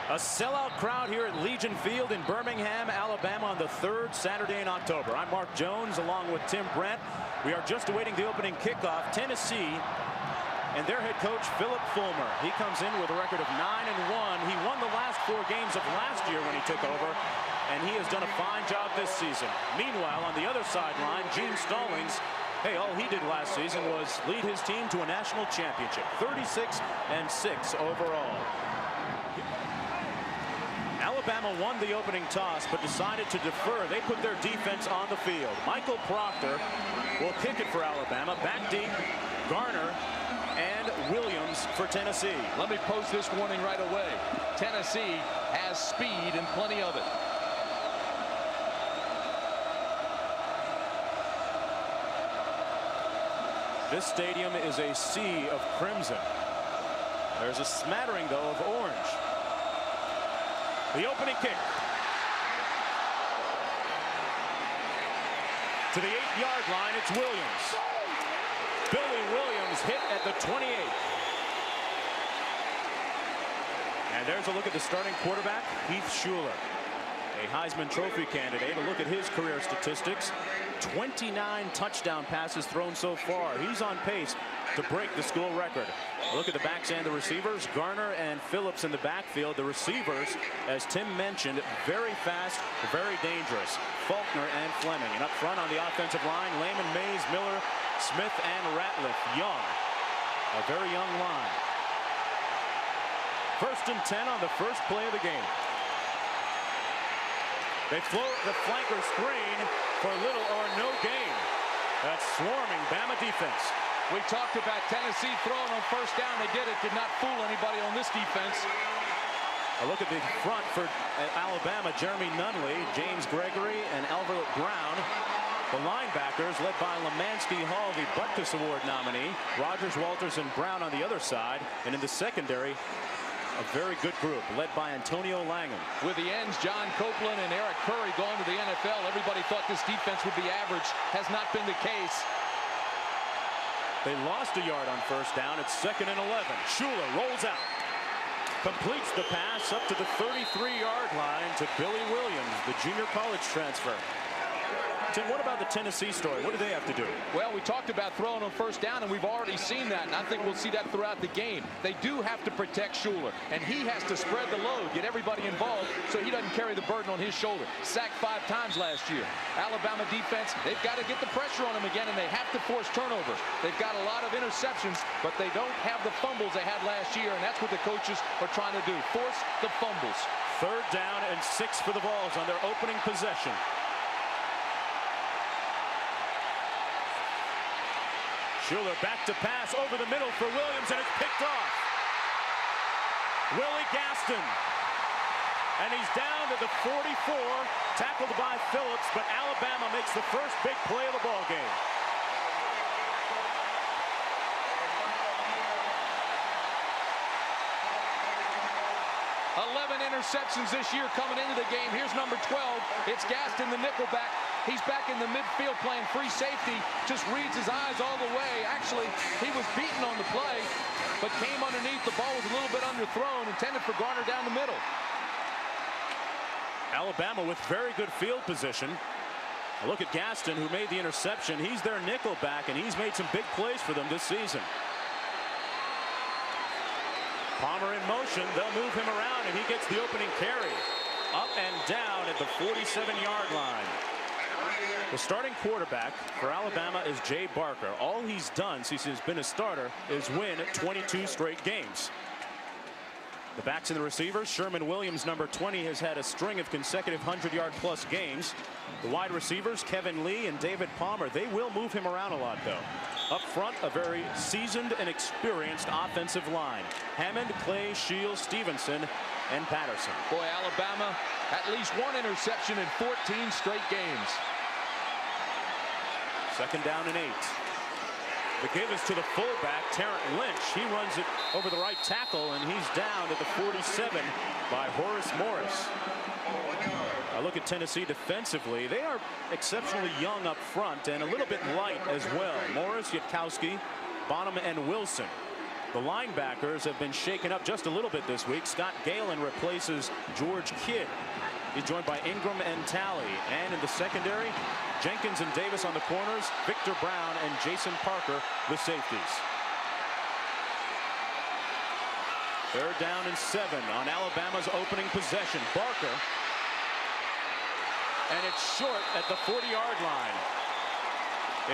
A sellout crowd here at Legion Field in Birmingham, Alabama on the third Saturday in October. I'm Mark Jones along with Tim Brent. We are just awaiting the opening kickoff. Tennessee and their head coach Phillip Fulmer. He comes in with a record of 9-1. He won the last 4 games of last year when he took over, and he has done a fine job this season. Meanwhile, on the other sideline, Gene Stallings, hey, all he did last season was lead his team to a national championship, 36-6 overall. Alabama won the opening toss but decided to defer. They put their defense on the field. Michael Proctor will kick it for Alabama. Back deep, Garner and Williams for Tennessee. Let me post this warning right away. Tennessee has speed and plenty of it. This stadium is a sea of crimson. There's a smattering, though, of orange. The opening kick. To the 8-yard line, it's Williams. Billy Williams hit at the 28. And there's a look at the starting quarterback, Heath Shuler, a Heisman Trophy candidate. A look at his career statistics. 29 touchdown passes thrown so far. He's on pace to break the school record. Look at the backs and the receivers. Garner and Phillips in the backfield. The receivers, as Tim mentioned, very fast, very dangerous. Faulkner and Fleming. And up front on the offensive line, Lehman, Mays, Miller, Smith, and Ratliff. Young. A very young line. 1st and 10 on the first play of the game. They float the flanker screen for little or no gain. That's swarming Bama defense. We talked about Tennessee throwing on 1st down. They did it. Did not fool anybody on this defense. A look at the front for Alabama. Jeremy Nunley, James Gregory, and Alvaro Brown. The linebackers led by Lemansky Hall, the Butkus Award nominee. Rogers, Walters, and Brown on the other side. And in the secondary, a very good group led by Antonio Langham. With the ends, John Copeland and Eric Curry going to the NFL. Everybody thought this defense would be average. Has not been the case. They lost a yard on 1st down. It's 2nd and 11. Shuler rolls out. Completes the pass up to the 33-yard line to Billy Williams, the junior college transfer. Tim, what about the Tennessee story? What do they have to do? Well, we talked about throwing on 1st down, and we've already seen that, and I think we'll see that throughout the game. They do have to protect Shuler, and he has to spread the load, get everybody involved so he doesn't carry the burden on his shoulder. Sacked 5 times last year. Alabama defense, they've got to get the pressure on him again, and they have to force turnovers. They've got a lot of interceptions, but they don't have the fumbles they had last year, and that's what the coaches are trying to do, force the fumbles. 3rd down and 6 for the Vols on their opening possession. Shuler back to pass over the middle for Williams, and it's picked off. Willie Gaston. And he's down to the 44, tackled by Phillips, but Alabama makes the first big play of the ball game. Interceptions this year coming into the game. Here's number 12. It's Gaston, the nickelback. He's back in the midfield playing free safety. Just reads his eyes all the way. Actually, he was beaten on the play, but came underneath. The ball was a little bit underthrown, intended for Garner down the middle. Alabama with very good field position. A look at Gaston, who made the interception. He's their nickelback, and he's made some big plays for them this season. Palmer in motion. They'll move him around, and he gets the opening carry. Up and down at the 47-yard line. The starting quarterback for Alabama is Jay Barker. All he's done since he's been a starter is win 22 straight games. The backs and the receivers, Sherman Williams, number 20, has had a string of consecutive 100-yard-plus games. The wide receivers, Kevin Lee and David Palmer, they will move him around a lot, though. Up front, a very seasoned and experienced offensive line. Hammond, Clay, Shields, Stevenson, and Patterson. Boy, Alabama, at least 1 interception in 14 straight games. 2nd down and 8. The give is to the fullback, Terrence Lynch. He runs it over the right tackle, and he's down at the 47 by Horace Morris. I look at Tennessee defensively. They are exceptionally young up front and a little bit light as well. Morris, Yatkowski, Bonham, and Wilson. The linebackers have been shaken up just a little bit this week. Scott Galen replaces George Kidd. He's joined by Ingram and Talley. And in the secondary, Jenkins and Davis on the corners, Victor Brown and Jason Parker, the safeties. 3rd down and 7 on Alabama's opening possession. Barker. And it's short at the 40-yard line.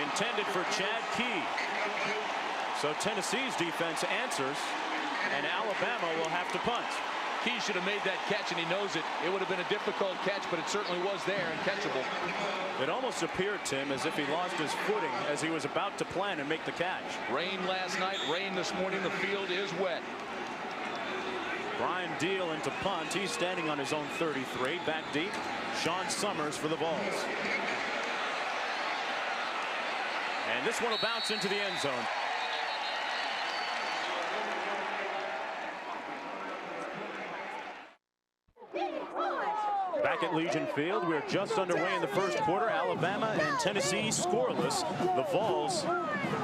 Intended for Chad Key. So Tennessee's defense answers, and Alabama will have to punt. Key should have made that catch, and he knows it. It would have been a difficult catch, but it certainly was there and catchable. It almost appeared, Tim, as if he lost his footing as he was about to plan and make the catch. Rain last night, rain this morning. The field is wet. Brian Deal into punt. He's standing on his own 33. Back deep. Sean Summers for the Vols. And this one will bounce into the end zone. Back at Legion Field, we're just underway in the first quarter. Alabama and Tennessee scoreless. The Vols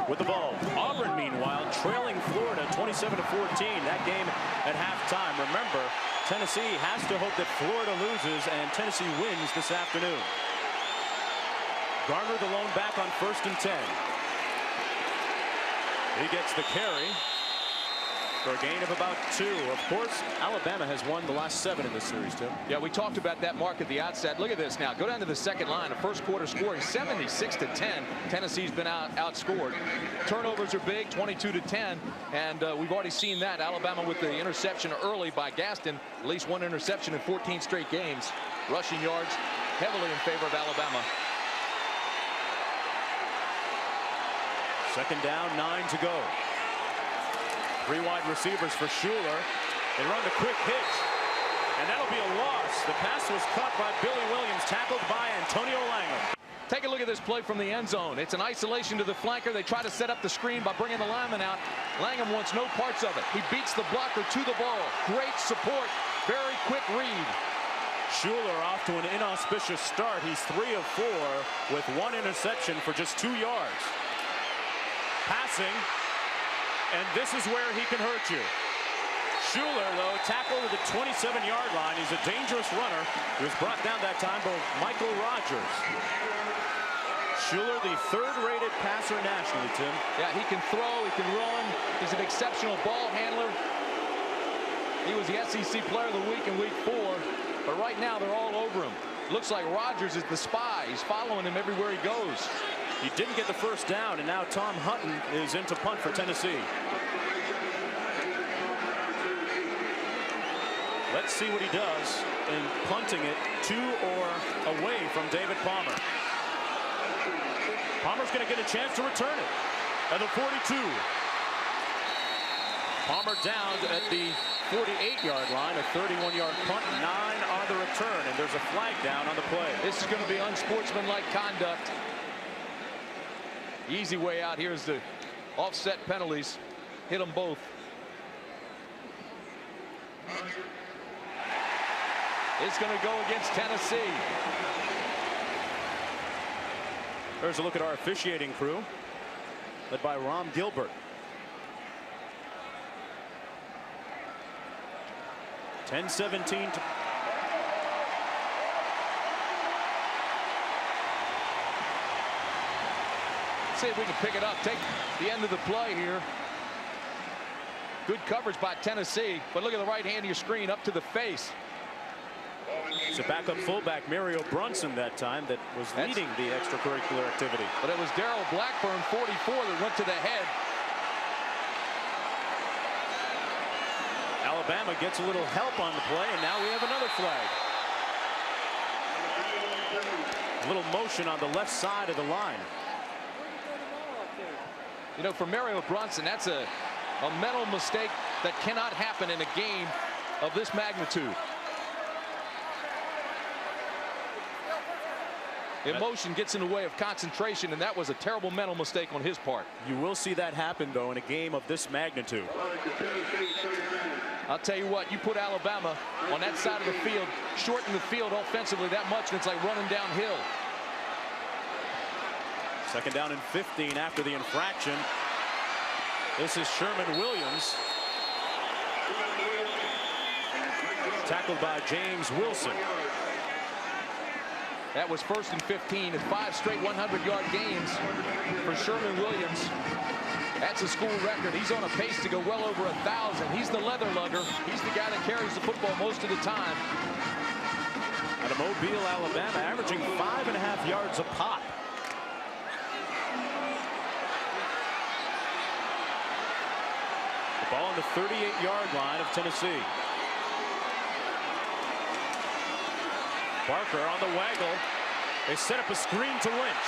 with the ball. Auburn, meanwhile, trailing Florida 27-14. That game at halftime. Remember, Tennessee has to hope that Florida loses and Tennessee wins this afternoon. Garner the lone back on 1st and 10. He gets the carry for a gain of about 2. Of course, Alabama has won the last 7 in this series, Tim. Yeah, we talked about that mark at the outset. Look at this now. Go down to the second line. A first quarter scoring 76-10. Tennessee's been outscored. Turnovers are big, 22-10. And we've already seen that. Alabama with the interception early by Gaston. At least 1 interception in 14 straight games. Rushing yards heavily in favor of Alabama. 2nd down, 9 to go. 3 wide receivers for Schuler. They run the quick hitch, and that'll be a loss. The pass was caught by Billy Williams, tackled by Antonio Langham. Take a look at this play from the end zone. It's an isolation to the flanker. They try to set up the screen by bringing the lineman out. Langham wants no parts of it. He beats the blocker to the ball. Great support. Very quick read. Schuler off to an inauspicious start. He's 3 of 4 with 1 interception for just 2 yards. Passing. And this is where he can hurt you. Schuler, though, tackled at the 27-yard line. He's a dangerous runner. He was brought down that time by Michael Rogers. Schuler, the 3rd-rated passer nationally, Tim. Yeah, he can throw, he can run. He's an exceptional ball handler. He was the SEC Player of the Week in Week 4. But right now, they're all over him. Looks like Rogers is the spy. He's following him everywhere he goes. He didn't get the first down, and now Tom Hutton is into punt for Tennessee. Let's see what he does in punting it to or away from David Palmer. Palmer's going to get a chance to return it at the 42. Palmer down at the 48-yard line, a 31-yard punt, 9 on the return, and there's a flag down on the play. This is going to be unsportsmanlike conduct. Easy way out here is the offset penalties. Hit them both. It's going to go against Tennessee. There's a look at our officiating crew, led by Ron Gilbert. 10-17 to... See if we can pick it up. Take the end of the play here. Good coverage by Tennessee, but look at the right hand of your screen up to the face. It's a backup fullback, Mario Brunson, that time, that was leading the extracurricular activity. But it was Darrell Blackburn, 44, that went to the head. Alabama gets a little help on the play, and now we have another flag. A little motion on the left side of the line. You know, for Mario Brunson, that's a mental mistake that cannot happen in a game of this magnitude. Emotion gets in the way of concentration, and that was a terrible mental mistake on his part. You will see that happen, though, in a game of this magnitude. I'll tell you what, you put Alabama on that side of the field, shorten the field offensively that much, and it's like running downhill. 2nd down and 15 after the infraction. This is Sherman Williams. Tackled by James Wilson. That was 1st and 15 and 5 straight 100-yard games for Sherman Williams. That's a school record. He's on a pace to go well over 1,000. He's the leather lugger. He's the guy that carries the football most of the time. Out of Mobile, Alabama, averaging 5.5 yards a pop. The ball on the 38-yard line of Tennessee. Barker on the waggle. They set up a screen to Lynch.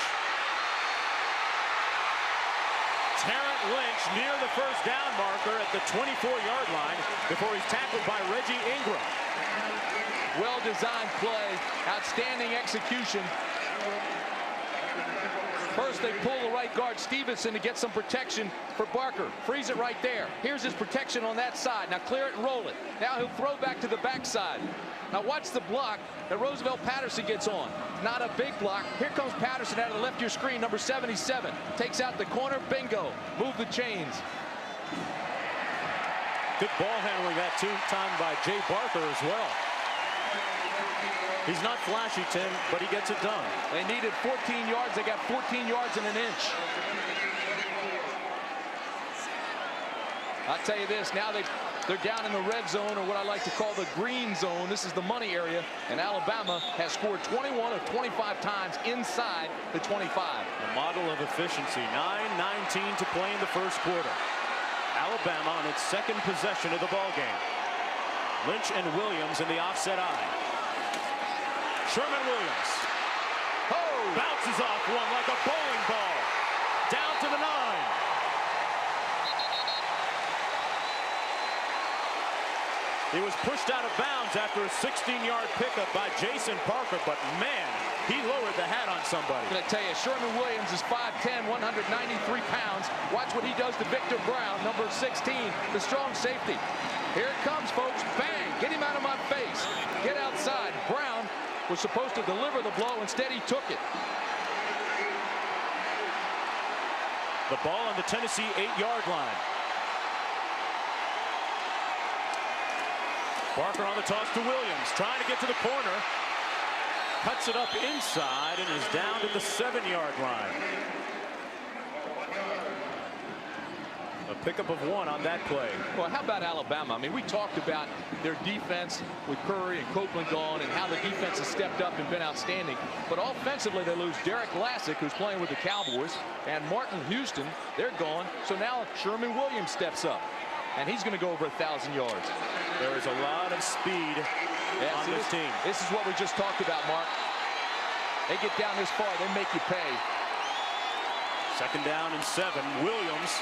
Terrence Lynch near the first down marker at the 24-yard line before he's tackled by Reggie Ingram. Well-designed play, outstanding execution. First they pull the right guard Stevenson to get some protection for Barker. Freeze it right there. Here's his protection on that side. Now clear it and roll it. Now he'll throw back to the backside. Now watch the block that Roosevelt Patterson gets on. Not a big block. Here comes Patterson out of the left ear screen, number 77. Takes out the corner, bingo. Move the chains. Good ball handling that time by Jay Barker as well. He's not flashy, Tim, but he gets it done. They needed 14 yards. They got 14 yards and an inch. I'll tell you this, now they're down in the red zone, or what I like to call the green zone. This is the money area, and Alabama has scored 21 of 25 times inside the 25. A model of efficiency. 9:19 to play in the first quarter. Alabama on its second possession of the ball game. Lynch and Williams in the offset eye. Sherman Williams. Oh! Bounces off one like a bowling ball. Down to the 9. He was pushed out of bounds after a 16-yard pickup by Jason Parker, but man, he lowered the hat on somebody. I'm going to tell you, Sherman Williams is 5'10", 193 pounds. Watch what he does to Victor Brown, number 16, the strong safety. Here it comes, folks. Bang! Get him out of my face. Get outside. Brown was supposed to deliver the blow. Instead, he took it. The ball on the Tennessee 8-yard line. Barker on the toss to Williams, trying to get to the corner. Cuts it up inside and is down to the 7-yard line. A pickup of 1 on that play. Well, how about Alabama? I mean, we talked about their defense with Curry and Copeland gone and how the defense has stepped up and been outstanding. But offensively, they lose Derek Lassick, who's playing with the Cowboys, and Martin Houston. They're gone. So now Sherman Williams steps up, and he's going to go over 1,000 yards. There is a lot of speed on this team. This is what we just talked about, Mark. They get down this far, they make you pay. 2nd down and 7. Williams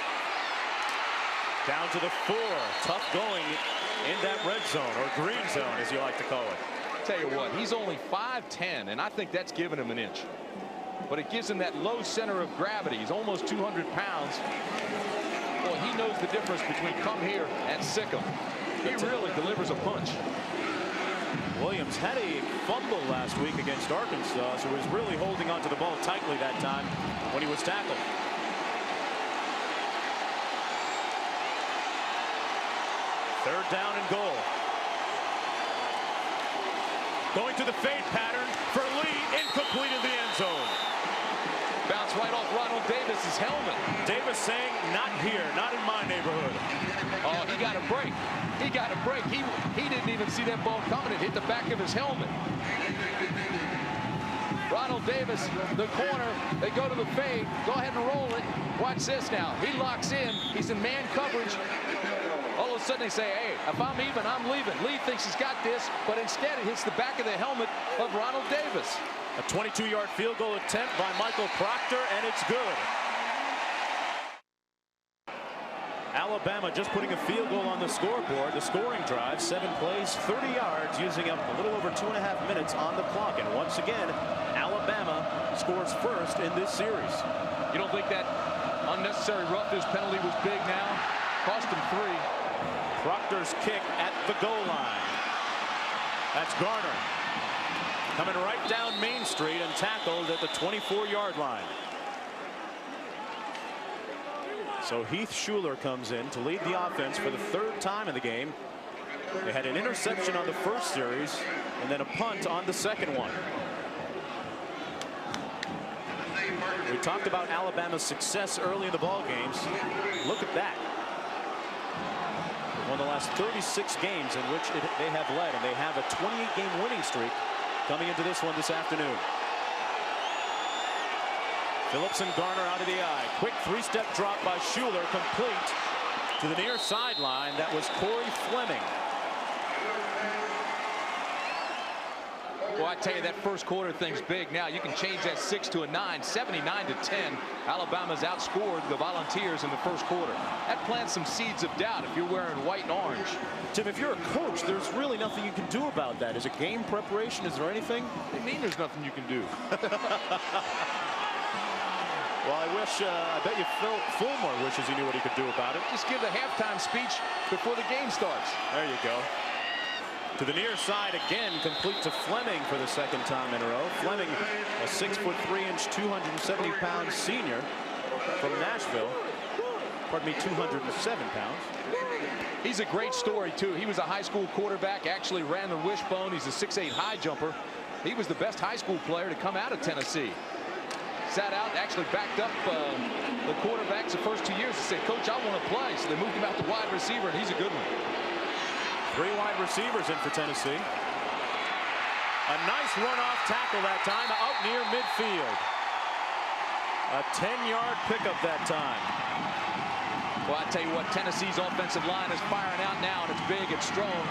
down to the 4. Tough going in that red zone, or green zone, as you like to call it. Tell you what, he's only 5'10", and I think that's giving him an inch. But it gives him that low center of gravity. He's almost 200 pounds. Well, he knows the difference between come here and sick him. He really delivers a punch. Williams had a fumble last week against Arkansas, so was really holding on to the ball tightly that time when he was tackled. Third down and goal. Going to the fade pattern for Lee, incomplete in the end zone. Bounce right off Ronald Davis's helmet. Davis saying, not here, not in my neighborhood. Oh, he got a break. He got a break. He didn't even see that ball coming. It hit the back of his helmet. Ronald Davis, the corner. They go to the fade. Go ahead and roll it. Watch this now. He locks in. He's in man coverage. All of a sudden they say, hey, if I'm even, I'm leaving. Lee thinks he's got this, but instead it hits the back of the helmet of Ronald Davis. A 22-yard field goal attempt by Michael Proctor, and it's good. Alabama just putting a field goal on the scoreboard. The scoring drive, 7 plays, 30 yards, using up a little over 2.5 minutes on the clock. And once again, Alabama scores first in this series. You don't think that unnecessary roughness penalty was big now? Cost him 3. Proctor's kick at the goal line. That's Garner. Coming right down Main Street and tackled at the 24-yard line. So Heath Shuler comes in to lead the offense for the third time in the game. They had an interception on the first series and then a punt on the second one. We talked about Alabama's success early in the ball games. Look at that. Won the last 36 games in which they have led, and they have a 28-game winning streak coming into this one this afternoon. Phillips and Garner out of the eye. Quick three-step drop by Shuler, complete to the near sideline. That was Corey Fleming. Well, I tell you, that first quarter thing's big. Now you can change that 6 to a 9, 79-10. Alabama's outscored the Volunteers in the first quarter. That plants some seeds of doubt if you're wearing white and orange. Tim, if you're a coach, there's really nothing you can do about that. Is it game preparation? Is there anything? What do you mean there's nothing you can do? Well, I bet you Phil Fulmer wishes he knew what he could do about it. Just give the halftime speech before the game starts. There you go. To the near side again, complete to Fleming for the second time in a row. Fleming, a 6'3" 270-pound senior from Nashville. Pardon me, 207 pounds. He's a great story, too. He was a high school quarterback, actually ran the wishbone. He's a 6'8" high jumper. He was the best high school player to come out of Tennessee. Sat out, actually backed up the quarterbacks the first 2 years. He said, "Coach, I want to play." So they moved him out to wide receiver, and he's a good one. 3 wide receivers in for Tennessee. A nice runoff tackle that time out near midfield. A 10-yard pickup that time. Well, I tell you what, Tennessee's offensive line is firing out now, and it's big, it's strong.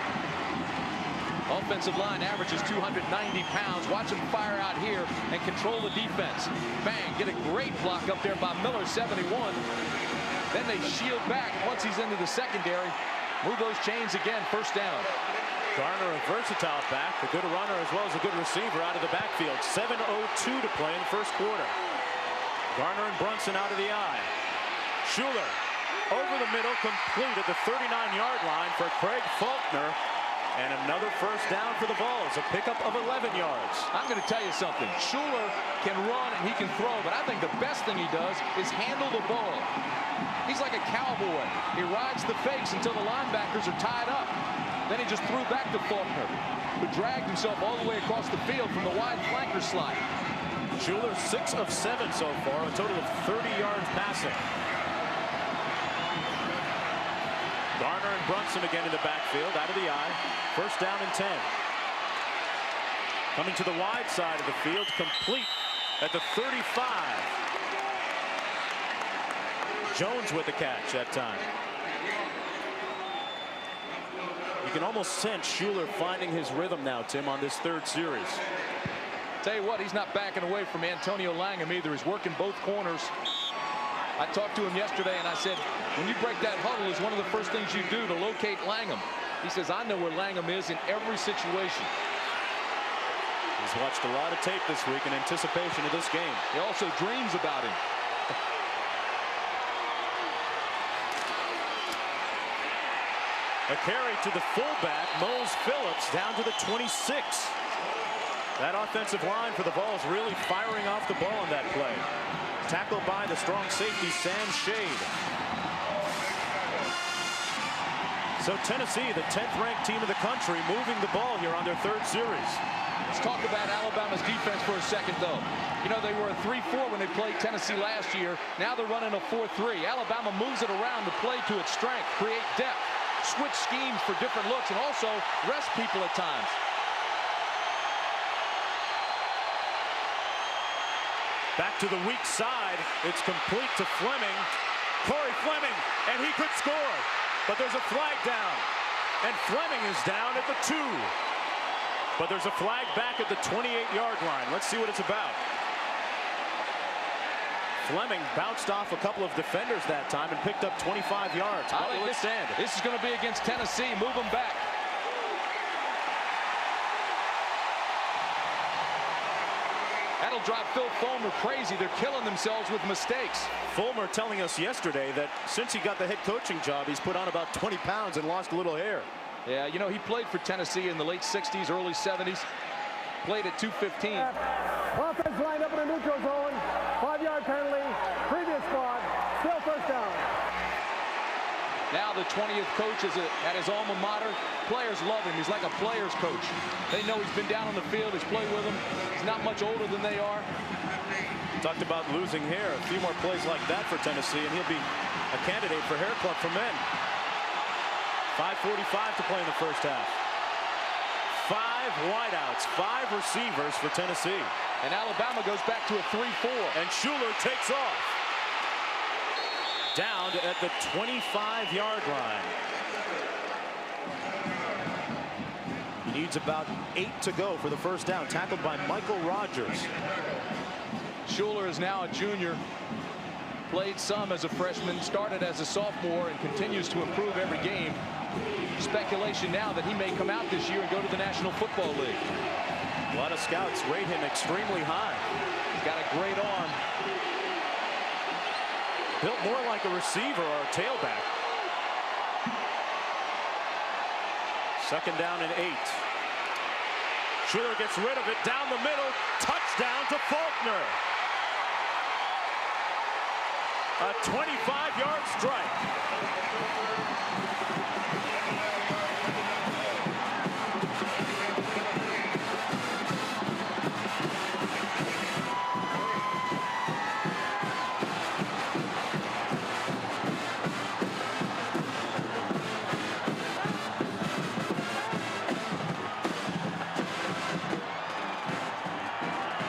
Offensive line averages 290 pounds. Watch him fire out here and control the defense. Bang, get a great block up there by Miller, 71. Then they shield back once he's into the secondary. Move those chains again, first down. Garner, a versatile back, a good runner as well as a good receiver out of the backfield. 7:02 to play in the first quarter. Garner and Brunson out of the eye. Shuler over the middle, complete at the 39-yard line for Craig Faulkner. And another first down for the Vols, a pickup of 11 yards. I'm going to tell you something. Shuler can run and he can throw, but I think the best thing he does is handle the ball. He's like a cowboy. He rides the fakes until the linebackers are tied up. Then he just threw back to Faulkner, who dragged himself all the way across the field from the wide flanker slide. Shuler 6 of 7 so far, a total of 30 yards passing. Garner and Brunson again in the backfield, out of the eye. First down and 10. Coming to the wide side of the field, complete at the 35. Jones with the catch that time. You can almost sense Shuler finding his rhythm now, Tim, on this third series. Tell you what, he's not backing away from Antonio Langham either. He's working both corners. I talked to him yesterday and I said, when you break that huddle, is one of the first things you do to locate Langham. He says, I know where Langham is in every situation. He's watched a lot of tape this week in anticipation of this game. He also dreams about him. A carry to the fullback, Mose Phillips, down to the 26. That offensive line for the Vols really firing off the ball in that play. Tackled by the strong safety, Sam Shade. So Tennessee, the 10th-ranked team in the country, moving the ball here on their third series. Let's talk about Alabama's defense for a second, though. You know, they were a 3-4 when they played Tennessee last year. Now they're running a 4-3. Alabama moves it around to play to its strength, create depth, switch schemes for different looks, and also rest people at times. Back to the weak side. It's complete to Fleming. Corey Fleming, and he could score. But there's a flag down. And Fleming is down at the 2. But there's a flag back at the 28-yard line. Let's see what it's about. Fleming bounced off a couple of defenders that time and picked up 25 yards. This is going to be against Tennessee. Move them back. That'll drive Phil Fulmer crazy. They're killing themselves with mistakes. Fulmer telling us yesterday that since he got the head coaching job, he's put on about 20 pounds and lost a little hair. Yeah, you know, he played for Tennessee in the late 60s, early 70s. Played at 215. Offense lined up in a neutral zone. 5-yard penalty. Previous spot. Still first down. Now the 20th coach is at his alma mater. Players love him. He's like a player's coach. They know he's been down on the field. He's played with them. He's not much older than they are. Talked about losing hair. A few more plays like that for Tennessee, and he'll be a candidate for hair club for men. 5:45 to play in the first half. 5 wideouts, 5 receivers for Tennessee. And Alabama goes back to a 3-4. And Shuler takes off. Down at the 25-yard line. He needs about 8 to go for the first down. Tackled by Michael Rogers. Shuler is now a junior. Played some as a freshman, started as a sophomore, and continues to improve every game. Speculation now that he may come out this year and go to the National Football League. A lot of scouts rate him extremely high. He's got a great arm. Built more like a receiver or a tailback. Second down and 8. Shuler gets rid of it down the middle. Touchdown to Faulkner. A 25-yard strike.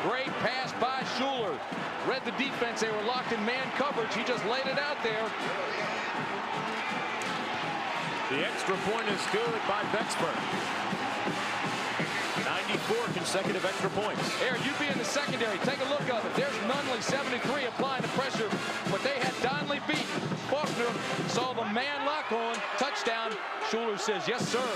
Great pass by Shuler. Read the defense. They were locked in man coverage. He just laid it out there. The extra point is good by Becksburg. 94 consecutive extra points. Here, you be in the secondary. Take a look at it. There's Nunley, 73, applying the pressure, but they had Donnelly beaten. Faulkner saw the man lock on. Touchdown. Shuler says, yes, sir.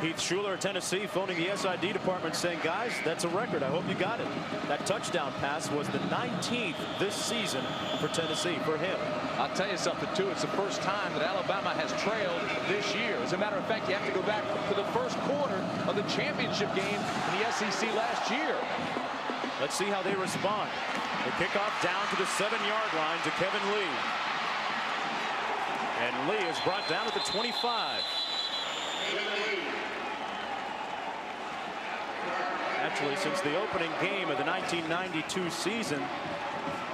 Heath Shuler, Tennessee, phoning the SID department saying, guys, that's a record. I hope you got it. That touchdown pass was the 19th this season for Tennessee, for him. I'll tell you something, too. It's the first time that Alabama has trailed this year. As a matter of fact, you have to go back to the first quarter of the championship game in the SEC last year. Let's see how they respond. The kickoff down to the 7-yard line to Kevin Lee. And Lee is brought down at the 25. Actually, since the opening game of the 1992 season,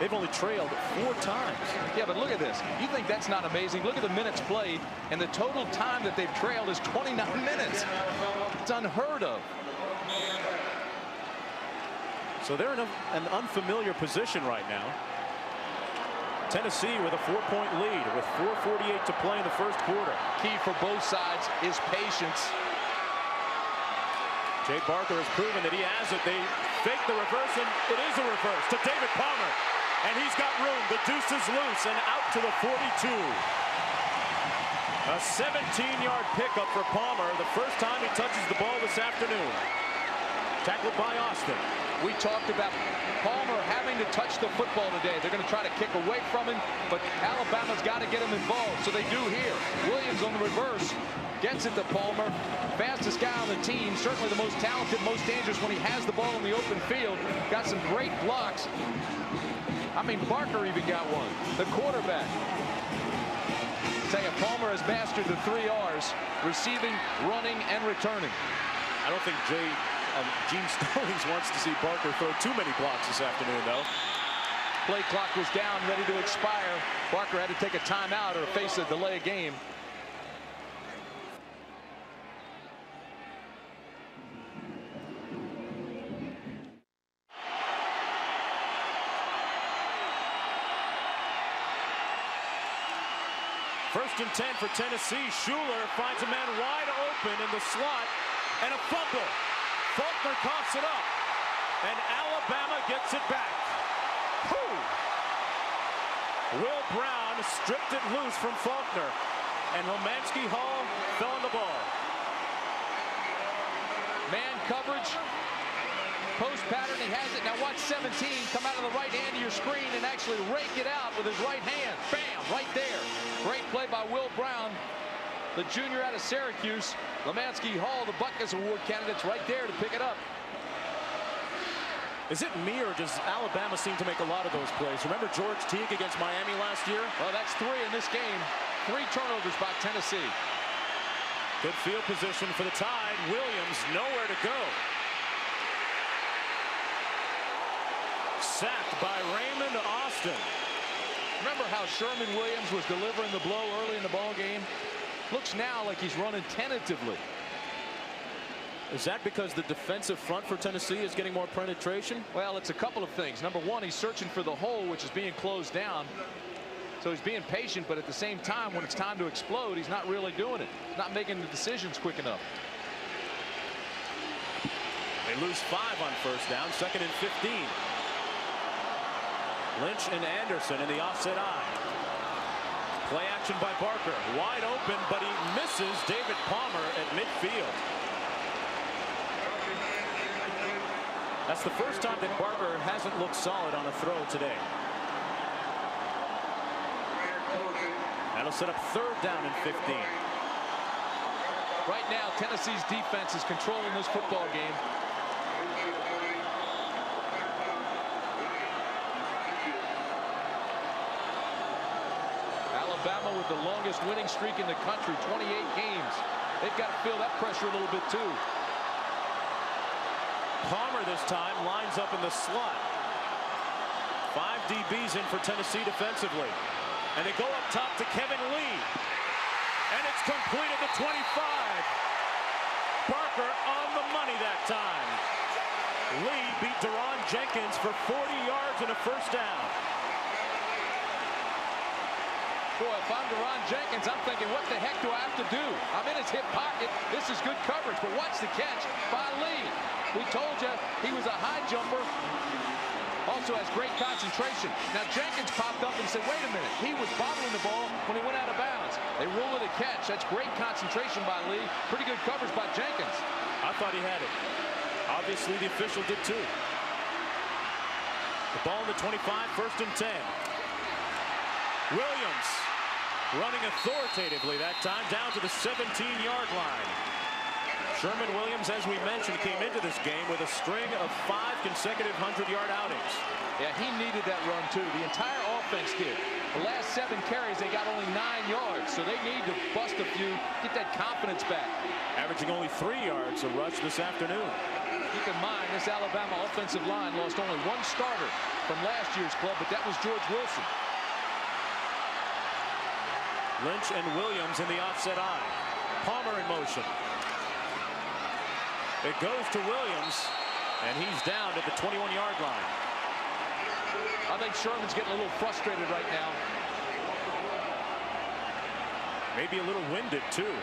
they've only trailed 4 times. Yeah, but look at this. You think that's not amazing? Look at the minutes played, and the total time that they've trailed is 29 minutes. It's unheard of. So they're in an unfamiliar position right now. Tennessee with a 4-point lead with 4:48 to play in the first quarter. Key for both sides is patience. Jay Barker has proven that he has it. They fake the reverse, and it is a reverse to David Palmer. And he's got room. The deuce is loose and out to the 42. A 17-yard pickup for Palmer. The first time he touches the ball this afternoon. Tackled by Austin. We talked about Palmer having to touch the football today. They're going to try to kick away from him, but Alabama's got to get him involved, so they do here. Williams on the reverse. Gets it to Palmer. Fastest guy on the team. Certainly the most talented, most dangerous when he has the ball in the open field. Got some great blocks. I mean, Barker even got one. The quarterback. Tell you, Palmer has mastered the 3 R's. Receiving, running, and returning. I don't think Gene Stallings wants to see Barker throw too many blocks this afternoon, though. Play clock was down, ready to expire. Barker had to take a timeout or face a delay of game. First and 10 for Tennessee. Shuler finds a man wide open in the slot, and a fumble. Faulkner coughs it up, and Alabama gets it back. Whew. Will Brown stripped it loose from Faulkner, and Homansky Hall fell on the ball. Man coverage. Post pattern, he has it. Now watch 17 come out of the right hand of your screen and actually rake it out with his right hand. Bam, right there. Great play by Will Brown, the junior out of Syracuse. Lomansky Hall, the Butkus Award candidates, right there to pick it up. Is it me, or does Alabama seem to make a lot of those plays? Remember George Teague against Miami last year? Well, that's 3 in this game. 3 turnovers by Tennessee. Good field position for the Tide. Williams nowhere to go. Sacked by Raymond Austin. Remember how Sherman Williams was delivering the blow early in the ball game? Looks now like he's running tentatively. Is that because the defensive front for Tennessee is getting more penetration? Well, it's a couple of things. Number one, he's searching for the hole, which is being closed down. So he's being patient, but at the same time, when it's time to explode, he's not really doing it. He's not making the decisions quick enough. They lose 5 on first down, 2nd and 15. Lynch and Anderson in the offset eye. Play action by Barker. Wide open, but he misses David Palmer at midfield. That's the first time that Barker hasn't looked solid on a throw today. That'll set up 3rd down and 15. Right now, Tennessee's defense is controlling this football game. Alabama with the longest winning streak in the country, 28 games. They've got to feel that pressure a little bit too. Palmer this time lines up in the slot. 5 DBs in for Tennessee defensively. And they go up top to Kevin Lee. And it's complete at the 25. Barker on the money that time. Lee beat Deron Jenkins for 40 yards and a first down. Boy, if I'm Deron Jenkins, I'm thinking, what the heck do I have to do? I'm in his hip pocket. This is good coverage, but watch the catch by Lee. We told you he was a high jumper. Also has great concentration. Now Jenkins popped up and said, wait a minute. He was bobbling the ball when he went out of bounds. They rule it a catch. That's great concentration by Lee. Pretty good coverage by Jenkins. I thought he had it. Obviously, the official did too. The ball in the 25, 1st and 10. Williams running authoritatively that time down to the 17-yard line. Sherman Williams, as we mentioned, came into this game with a string of 5 consecutive 100-yard outings. Yeah, he needed that run too. The entire offense did. The last 7 carries, they got only 9 yards, so they need to bust a few, get that confidence back. Averaging only 3 yards a rush this afternoon. Keep in mind, this Alabama offensive line lost only 1 starter from last year's club, but that was George Wilson. Lynch and Williams in the offset eye. Palmer in motion. It goes to Williams, and he's down at the 21-yard line. I think Sherman's getting a little frustrated right now. Maybe a little winded, too.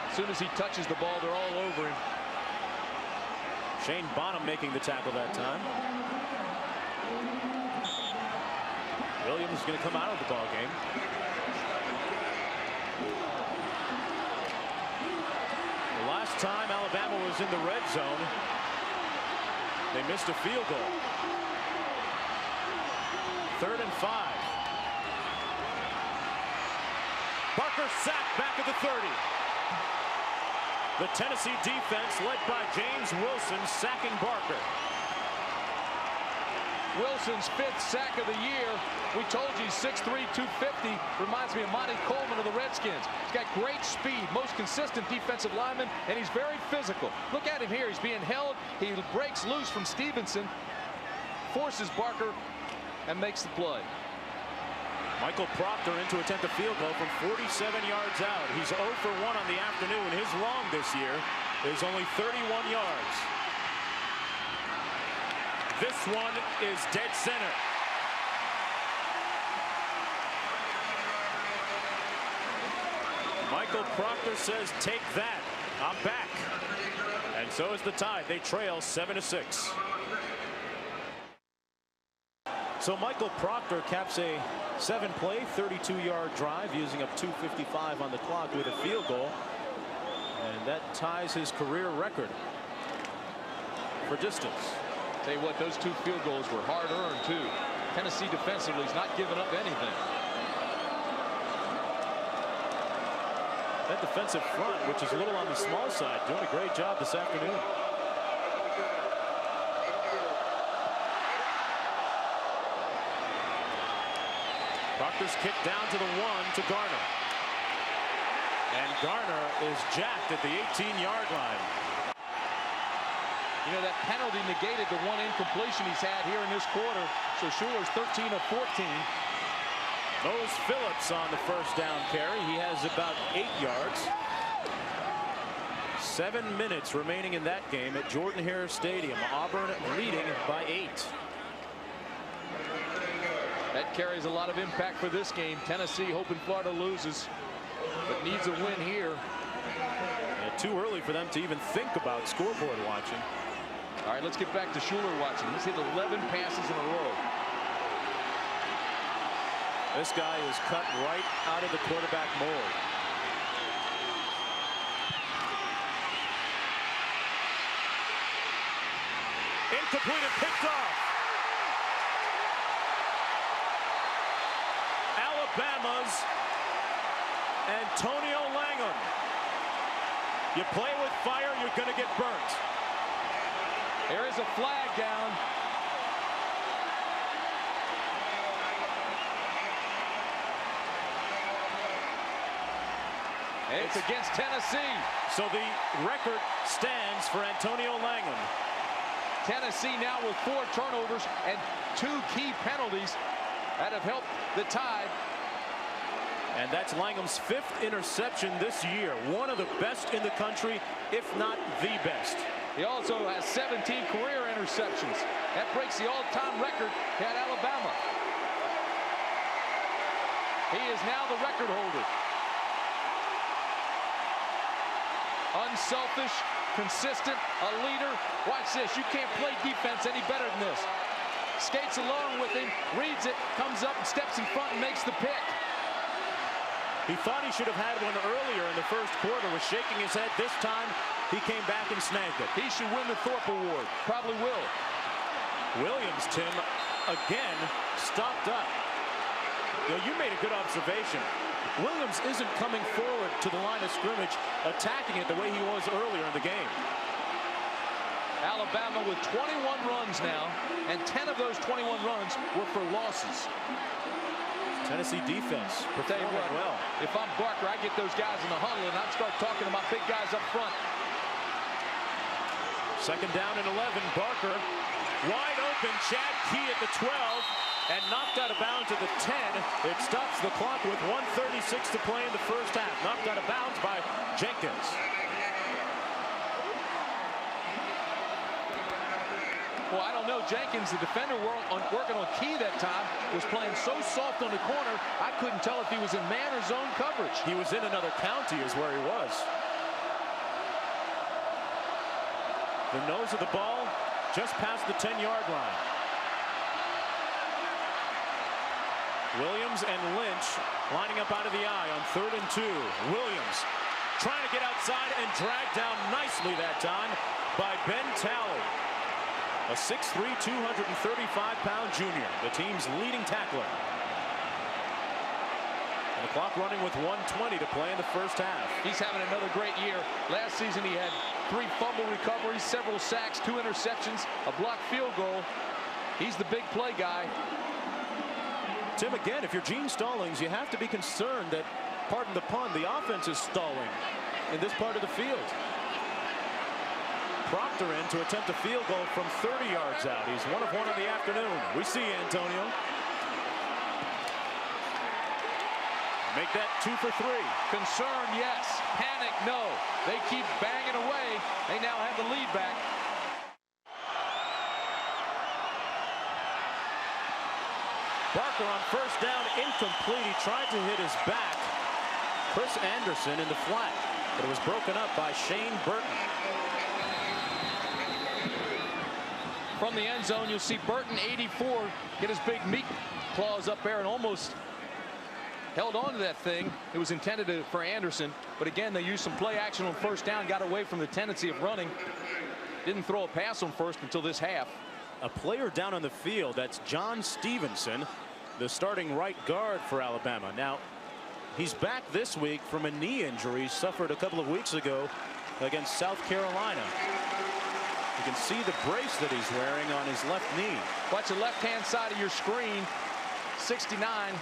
As soon as he touches the ball, they're all over him. Shane Bonham making the tackle that time. Williams is going to come out of the ball game. The last time Alabama was in the red zone, they missed a field goal. 3rd and 5. Barker sacked back at the 30. The Tennessee defense led by James Wilson sacking Barker. Wilson's 5th sack of the year. We told you he's 6'3", 250. Reminds me of Monty Coleman of the Redskins. He's got great speed, most consistent defensive lineman, and he's very physical. Look at him here. He's being held. He breaks loose from Stevenson, forces Barker, and makes the play. Michael Proctor in to attempt a field goal from 47 yards out. He's 0 for 1 on the afternoon. His long this year is only 31 yards. This one is dead center. Michael Proctor says, take that. I'm back. And so is the Tide. They trail 7-6. So Michael Proctor caps a 7-play, 32-yard drive using up 2:55 on the clock with a field goal. And that ties his career record for distance. Tell you what, those 2 field goals were hard earned too. Tennessee defensively is not giving up anything. That defensive front, which is a little on the small side, doing a great job this afternoon. Proctor's kick down to the 1 to Garner. And Garner is jacked at the 18-yard line. You know, that penalty negated the one incompletion he's had here in this quarter. So Schuler's 13 of 14. Mose Phillips on the first down carry. He has about 8 yards. 7 minutes remaining in that game at Jordan-Hare Stadium. Auburn leading by 8. That carries a lot of impact for this game. Tennessee hoping Florida loses, but needs a win here. Too early for them to even think about scoreboard watching. All right, let's get back to Schuler watching. He's hit 11 passes in a row. This guy is cut right out of the quarterback mold. Incomplete and picked off. Alabama's Antonio Langham. You play with fire, you're going to get burnt. There is a flag down. It's against Tennessee. So the record stands for Antonio Langham. Tennessee now with 4 turnovers and 2 key penalties that have helped the Tide. And that's Langham's 5th interception this year. One of the best in the country, if not the best. He also has 17 career interceptions. That breaks the all-time record at Alabama. He is now the record holder. Unselfish, consistent, a leader. Watch this. You can't play defense any better than this. Skates along with him, reads it, comes up and steps in front and makes the pick. He thought he should have had one earlier in the first quarter, was shaking his head. This time, he came back and snagged it. He should win the Thorpe Award. Probably will. Williams, Tim, again, stopped up. You made a good observation. Williams isn't coming forward to the line of scrimmage, attacking it the way he was earlier in the game. Alabama with 21 runs now, and 10 of those 21 runs were for losses. Tennessee defense performing well. If I'm Barker, I get those guys in the huddle and I'd start talking to my big guys up front. Second down and 11. Barker wide open. Chad Key at the 12 and knocked out of bounds at the 10. It stops the clock with 1:36 to play in the first half. Knocked out of bounds by Jenkins. Well, I don't know. Jenkins, the defender working on Key that time, was playing so soft on the corner, I couldn't tell if he was in man or zone coverage. He was in another county is where he was. The nose of the ball just past the 10-yard line. Williams and Lynch lining up out of the eye on 3rd and 2. Williams trying to get outside and dragged down nicely that time by Ben Talley. A 6'3", 235-pound junior, the team's leading tackler. And the clock running with 1:20 to play in the first half. He's having another great year. Last season he had 3 fumble recoveries, several sacks, 2 interceptions, a blocked field goal. He's the big play guy. Tim, again, if you're Gene Stallings, you have to be concerned that, pardon the pun, the offense is stalling in this part of the field. Proctor in to attempt a field goal from 30 yards out. He's 1 of 1 in the afternoon. We see Antonio. Make that 2 for 3. Concern, yes. Panic, no. They keep banging away. They now have the lead back. Barker on first down, incomplete. He tried to hit his back. Chris Anderson in the flat, but it was broken up by Shane Burton. From the end zone, you'll see Burton, 84, get his big meat claws up there and almost held on to that thing. It was intended for Anderson, but again, they used some play action on first down, got away from the tendency of running. Didn't throw a pass on first until this half. A player down on the field, that's John Stevenson, the starting right guard for Alabama. Now, he's back this week from a knee injury he suffered a couple of weeks ago against South Carolina. You can see the brace that he's wearing on his left knee. Watch the left-hand side of your screen. 69.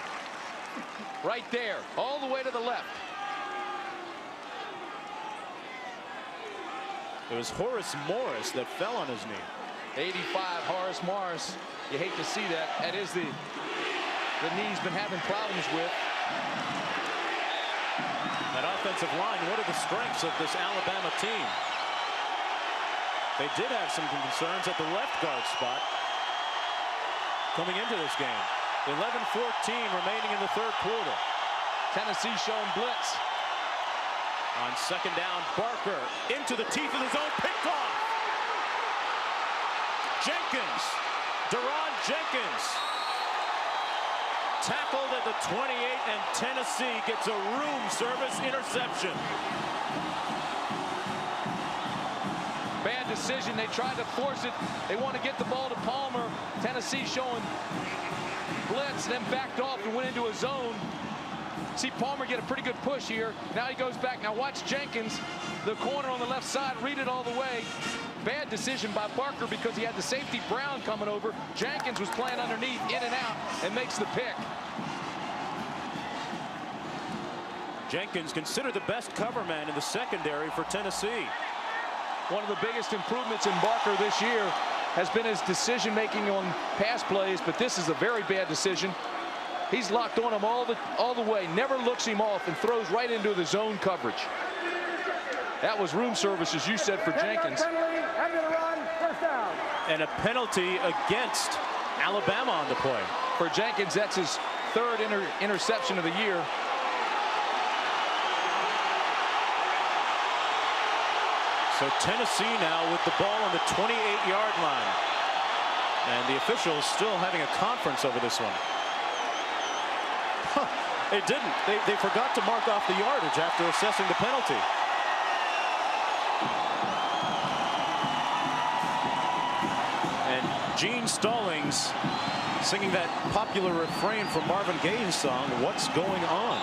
Right there, all the way to the left. It was Horace Morris that fell on his knee. 85, Horace Morris. You hate to see that. That is the knee's been having problems with. That offensive line, what are the strengths of this Alabama team? They did have some concerns at the left guard spot coming into this game. 11-14 remaining in the third quarter. Tennessee showing blitz. On second down, Barker into the teeth of the zone, picked off. Jenkins, Deron Jenkins, tackled at the 28, and Tennessee gets a room service interception. Bad decision. They tried to force it. They want to get the ball to Palmer. Tennessee showing blitz, then backed off and went into a zone. See Palmer get a pretty good push here. Now he goes back. Now watch Jenkins, the corner on the left side, read it all the way. Bad decision by Barker because he had the safety Brown coming over. Jenkins was playing underneath, in and out, and makes the pick. Jenkins considered the best cover man in the secondary for Tennessee. One of the biggest improvements in Barker this year has been his decision-making on pass plays, but this is a very bad decision. He's locked on him all the way, never looks him off, and throws right into the zone coverage. That was room service, as you said, for Jenkins. And a penalty against Alabama on the play. For Jenkins, that's his third interception of the year. So Tennessee now with the ball on the 28-yard line. And the officials still having a conference over this one. They didn't. They forgot to mark off the yardage after assessing the penalty. And Gene Stallings singing that popular refrain from Marvin Gaye's song, "What's Going On?"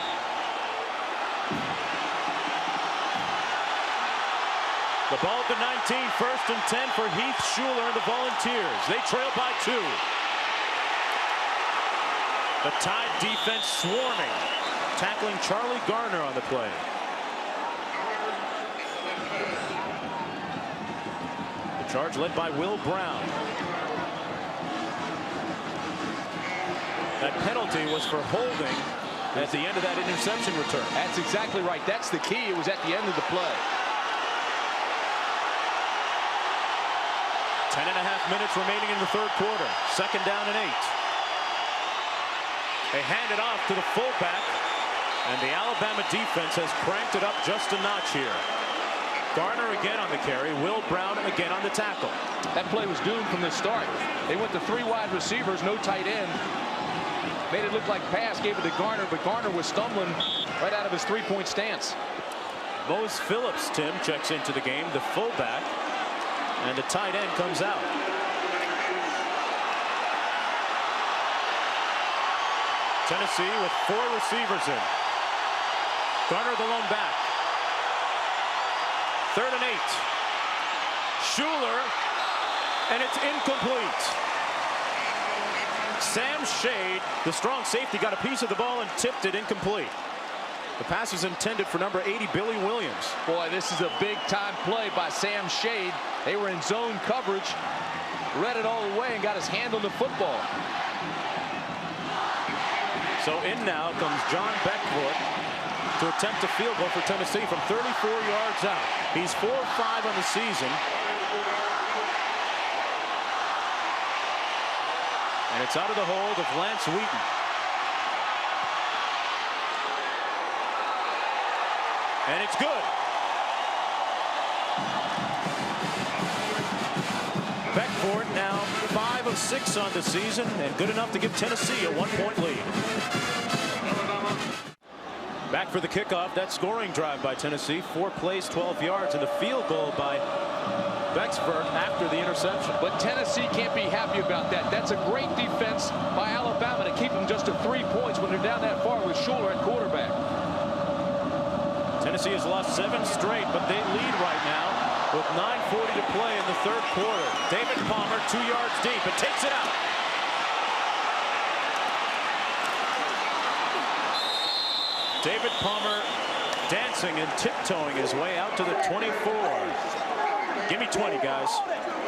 The ball at the 19, 1st and 10 for Heath Shuler and the Volunteers. They trail by 2. The Tide defense swarming, tackling Charlie Garner on the play. The charge led by Will Brown. That penalty was for holding at the end of that interception return. That's exactly right. That's the key. It was at the end of the play. 10.5 minutes remaining in the third quarter. 2nd down and 8. They hand it off to the fullback, and the Alabama defense has cranked it up just a notch here. Garner again on the carry. Will Brown again on the tackle. That play was doomed from the start. They went to 3 wide receivers, no tight end. Made it look like pass, gave it to Garner, but Garner was stumbling right out of his 3-point stance. Mose Phillips, Tim, checks into the game, the fullback, and the tight end comes out. Tennessee with 4 receivers in. Garner the lone back. 3rd and 8. Shuler, and it's incomplete. Sam Shade, the strong safety, got a piece of the ball and tipped it incomplete. The pass is intended for number 80, Billy Williams. Boy, this is a big-time play by Sam Shade. They were in zone coverage, read it all the way, and got his hand on the football. So in now comes John Beckwood to attempt a field goal for Tennessee from 34 yards out. He's 4 of 5 on the season. And it's out of the hold of Lance Wheaton. And it's good. Beckford now 5 of 6 on the season and good enough to give Tennessee a 1-point lead. Back for the kickoff. That scoring drive by Tennessee. 4 plays, 12 yards, and the field goal by Becksburg after the interception. But Tennessee can't be happy about that. That's a great defense by Alabama to keep them just to 3 points when they're down that far with Shuler at quarterback. Tennessee has lost 7 straight, but they lead right now with 9:40 to play in the third quarter. David Palmer 2 yards deep and takes it out. David Palmer dancing and tiptoeing his way out to the 24. Give me 20, guys.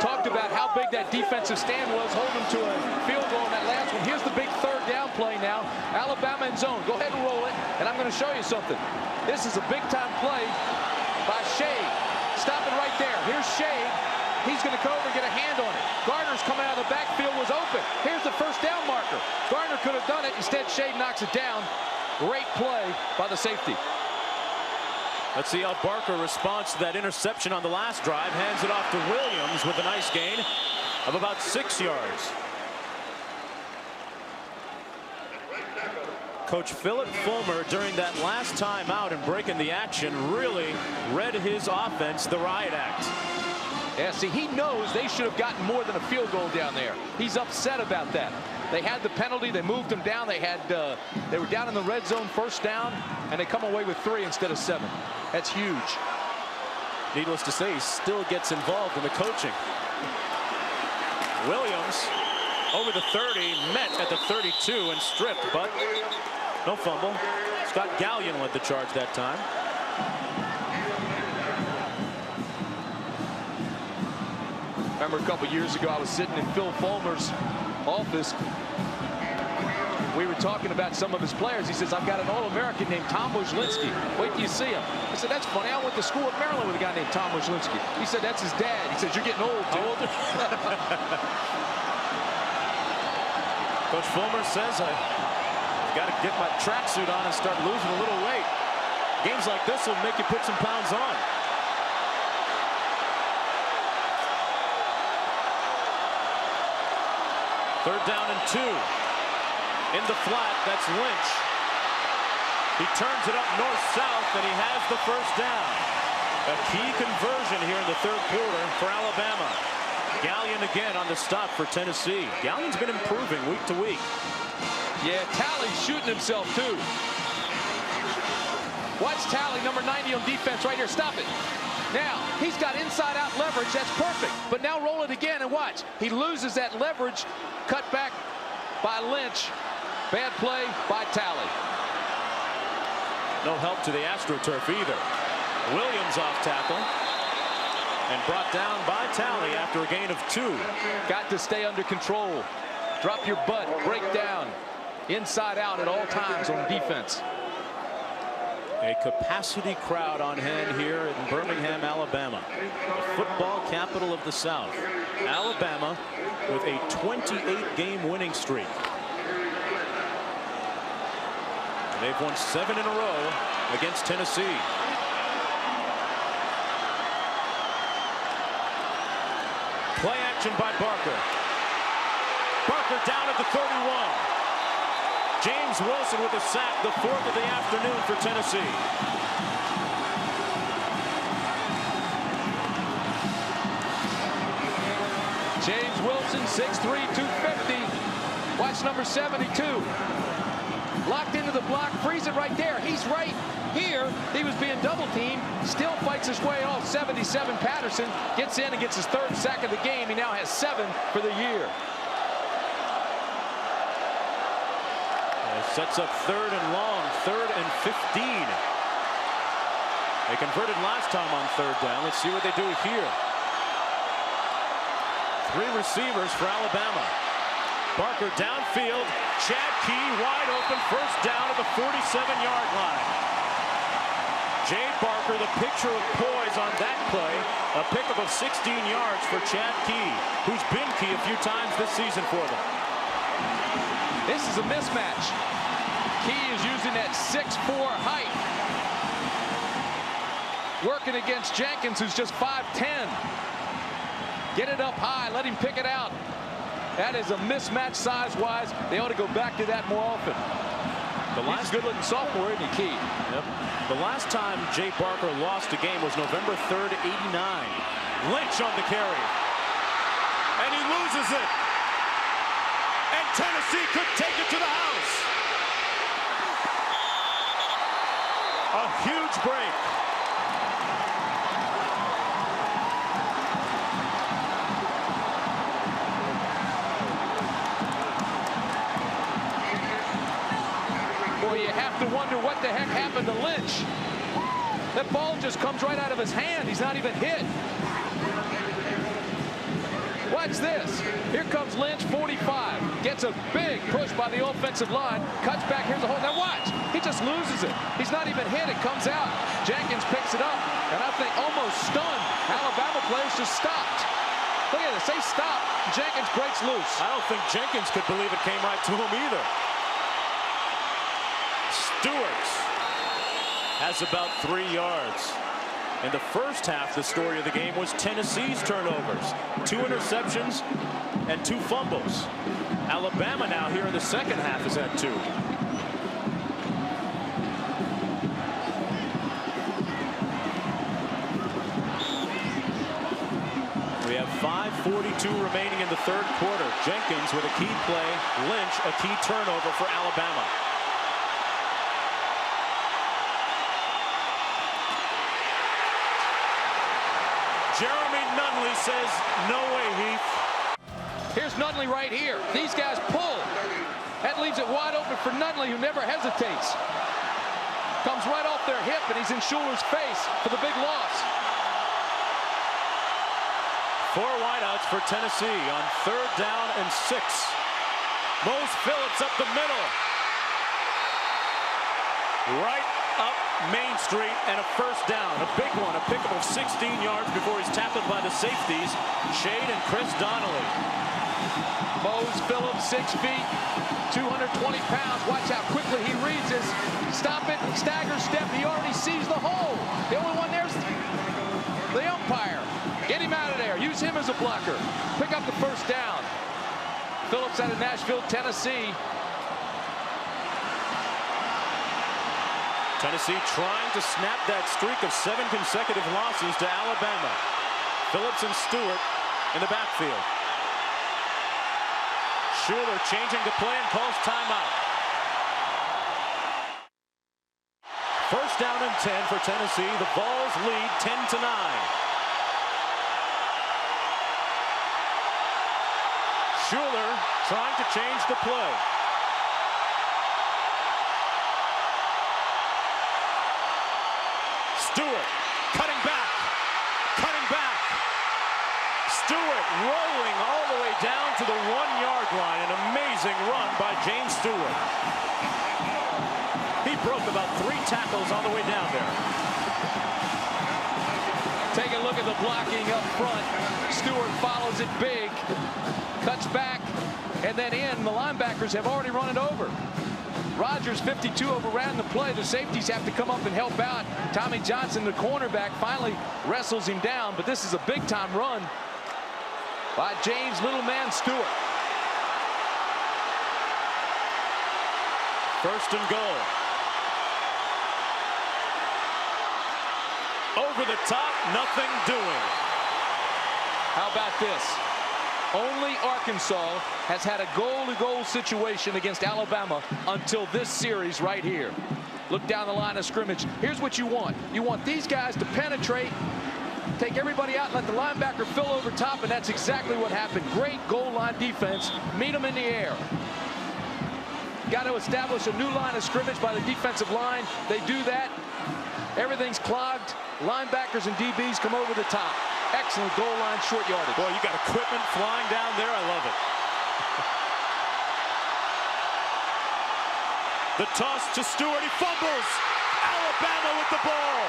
Talked about how big that defensive stand was, holding them to a field goal in that last one. Here's the big third down play now. Alabama in zone. Go ahead and roll it, and I'm going to show you something. This is a big-time play by Shade. Stop it right there. Here's Shade. He's going to go over and get a hand on it. Gardner's coming out of the backfield, was open. Here's the first down marker. Gardner could have done it. Instead, Shade knocks it down. Great play by the safety. Let's see how Barker responds to that interception on the last drive. Hands it off to Williams with a nice gain of about 6 yards. Coach Philip Fulmer, during that last time out and breaking the action, really read his offense the riot act. Yeah, see, he knows they should have gotten more than a field goal down there. He's upset about that. They had the penalty. They moved them down. They were down in the red zone, first down, and they come away with 3 instead of 7. That's huge. Needless to say, he still gets involved in the coaching. Williams over the 30, met at the 32 and stripped, but no fumble. Scott Gallion led the charge that time. Remember a couple years ago, I was sitting in Phil Fulmer's office. We were talking about some of his players. He says, I've got an All-American named Tom Wojlinski. Wait till you see him. I said, that's funny. I went to school at Maryland with a guy named Tom Wojlinski. He said, that's his dad. He said, you're getting old, too. Coach Fulmer says, I've got to get my tracksuit on and start losing a little weight. Games like this will make you put some pounds on. Third down and 2. In the flat, that's Lynch. He turns it up north-south, and he has the first down. A key conversion here in the third quarter for Alabama. Gallion again on the stop for Tennessee. Gallion's been improving week to week. Yeah, Talley's shooting himself, too. Watch Talley, number 90 on defense right here. Stop it. Now, he's got inside-out leverage. That's perfect. But now roll it again and watch. He loses that leverage. Cut back by Lynch. Bad play by Talley. No help to the AstroTurf either. Williams off tackle. And brought down by Talley after a gain of 2. Got to stay under control. Drop your butt. Break down. Inside out at all times on defense. A capacity crowd on hand here in Birmingham, Alabama. The football capital of the South. Alabama with a 28-game winning streak. And they've won 7 in a row against Tennessee. Play action by Barker. Barker down at the 31. James Wilson with a sack, the 4th of the afternoon for Tennessee. James Wilson, 6'3", 250. Watch number 72. Locked into the block, freeze it right there. He's right here. He was being double teamed. Still fights his way off. 77 Patterson gets in and gets his 3rd sack of the game. He now has 7 for the year. Sets up 3rd and long, 3rd and 15. They converted last time on 3rd down. Let's see what they do here. 3 receivers for Alabama. Barker downfield. Chad Key wide open. First down at the 47-yard line. Jay Barker, the picture of poise on that play. A pickup of 16 yards for Chad Key, who's been key a few times this season for them. This is a mismatch. Key is using that 6'4" height. Working against Jenkins, who's just 5'10". Get it up high. Let him pick it out. That is a mismatch size-wise. They ought to go back to that more often. He's a good-looking sophomore, isn't he, Key? Yep. The last time Jay Barker lost a game was November 3rd, '89. Lynch on the carry. And he loses it. And Tennessee could take it to the house. A huge break. Boy, you have to wonder what the heck happened to Lynch. That ball just comes right out of his hand. He's not even hit. Watch this. Here comes Lynch, 45. Gets a big push by the offensive line. Cuts back. Here's a hole. Now watch. He just loses it. He's not even hit. It comes out. Jenkins picks it up. And I think almost stunned. Alabama players just stopped. Look at this. They stop. Jenkins breaks loose. I don't think Jenkins could believe it came right to him either. Stewart has about 3 yards. In the first half, the story of the game was Tennessee's turnovers. 2 interceptions and 2 fumbles. Alabama now here in the second half has had 2. We have 5:42 remaining in the third quarter. Jenkins with a key play. Lynch a key turnover for Alabama. Jeremy Nunley says, no way, Heath. Here's Nunley right here. These guys pull. That leaves it wide open for Nunley, who never hesitates. Comes right off their hip, and he's in Schuler's face for the big loss. 4 wideouts for Tennessee on 3rd down and 6. Mose Phillips up the middle. Right up Main Street and a first down. A big one, a pickup of 16 yards before he's tackled by the safeties, Shade and Chris Donnelly. Mose Phillips, 6 feet, 220 pounds. Watch how quickly he reads this. Stop it, stagger step. He already sees the hole. The only one there's the umpire. Get him out of there. Use him as a blocker. Pick up the first down. Phillips out of Nashville, Tennessee. Tennessee trying to snap that streak of 7 consecutive losses to Alabama. Phillips and Stewart in the backfield. Schuler changing the play and calls timeout. First down and 10 for Tennessee. The Vols lead 10-9. Schuler trying to change the play. Stewart cutting back. Stewart rolling all the way down to the 1-yard line. An amazing run by James Stewart. He broke about 3 tackles on the way down there. Take a look at the blocking up front. Stewart follows it big, cuts back, and then in. The linebackers have already run it over. Rogers, 52, overran the play. The safeties have to come up and help out. Tommy Johnson, the cornerback, finally wrestles him down, but this is a big-time run by James Little Man Stewart. First and goal. Over the top, nothing doing. How about this? Only Arkansas has had a goal-to-goal situation against Alabama until this series right here. Look down the line of scrimmage. Here's what you want. You want these guys to penetrate, take everybody out, and let the linebacker fill over top, and that's exactly what happened. Great goal line defense. Meet them in the air. Got to establish a new line of scrimmage by the defensive line. They do that. Everything's clogged. Linebackers and DBs come over the top. Excellent goal line short yardage. Boy, you got equipment flying down there. I love it. The toss to Stewart. He fumbles. Alabama with the ball.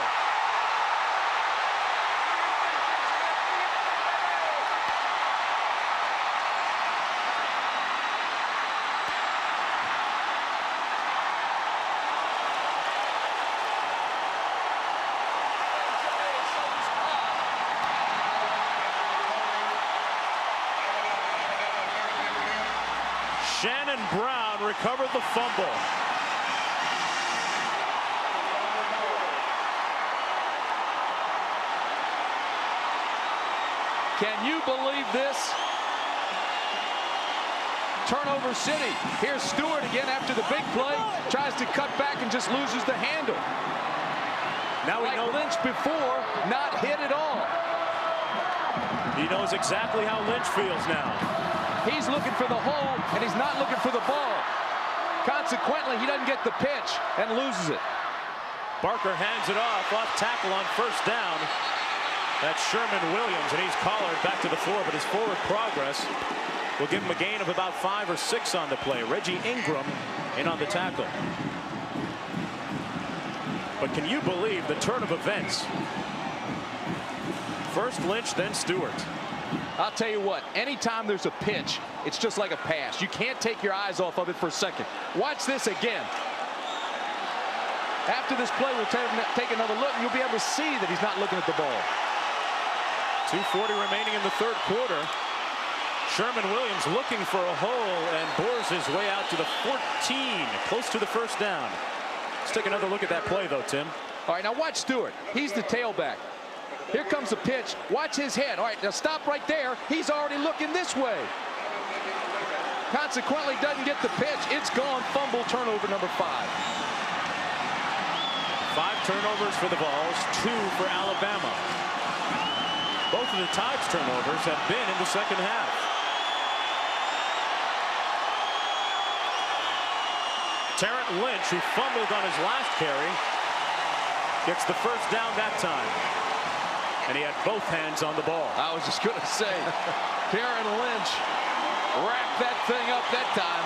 Shannon Brown recovered the fumble. Can you believe this? Turnover City. Here's Stewart again after the big play. Tries to cut back and just loses the handle. Now we know Lynch before, not hit at all. He knows exactly how Lynch feels now. He's looking for the hole, and he's not looking for the ball. Consequently, he doesn't get the pitch and loses it. Barker hands it off tackle on first down. That's Sherman Williams, and he's collared back to the floor, but his forward progress will give him a gain of about 5 or 6 on the play. Reggie Ingram in on the tackle. But can you believe the turn of events? First Lynch, then Stewart. I'll tell you what, anytime there's a pitch, it's just like a pass. You can't take your eyes off of it for a second. Watch this again. After this play, we'll take another look, and you'll be able to see that he's not looking at the ball. 2:40 remaining in the third quarter. Sherman Williams looking for a hole and bores his way out to the 14, close to the first down. Let's take another look at that play, though, Tim. All right, now watch Stewart. He's the tailback. Here comes the pitch. Watch his head. All right, now stop right there. He's already looking this way. Consequently, doesn't get the pitch. It's gone. Fumble, turnover number 5. 5 turnovers for the Vols, 2 for Alabama. Both of the Tide's turnovers have been in the second half. Terrence Lynch, who fumbled on his last carry, gets the first down that time. And he had both hands on the ball. I was just going to say, Terrence Lynch wrapped that thing up that time.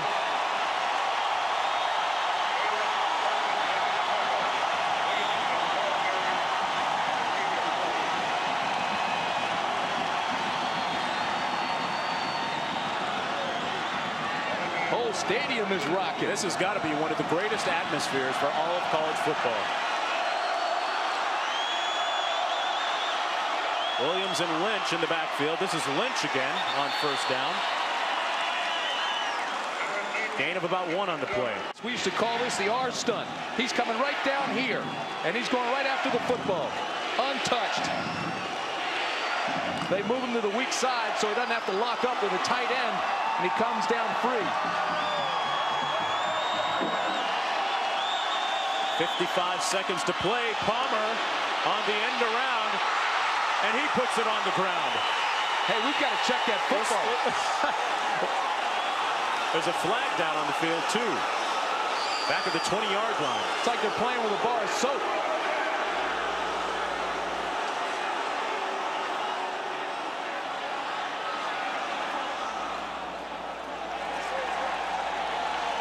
Whole stadium is rocking. This has got to be one of the greatest atmospheres for all of college football. Williams and Lynch in the backfield. This is Lynch again on first down. Gain of about 1 on the play. We used to call this the R stunt. He's coming right down here, and he's going right after the football. Untouched. They move him to the weak side so he doesn't have to lock up with a tight end, and he comes down free. 55 seconds to play. Palmer on the end around, and he puts it on the ground. Hey, we've got to check that football. There's a flag down on the field, too. Back at the 20-yard line. It's like they're playing with a bar of soap.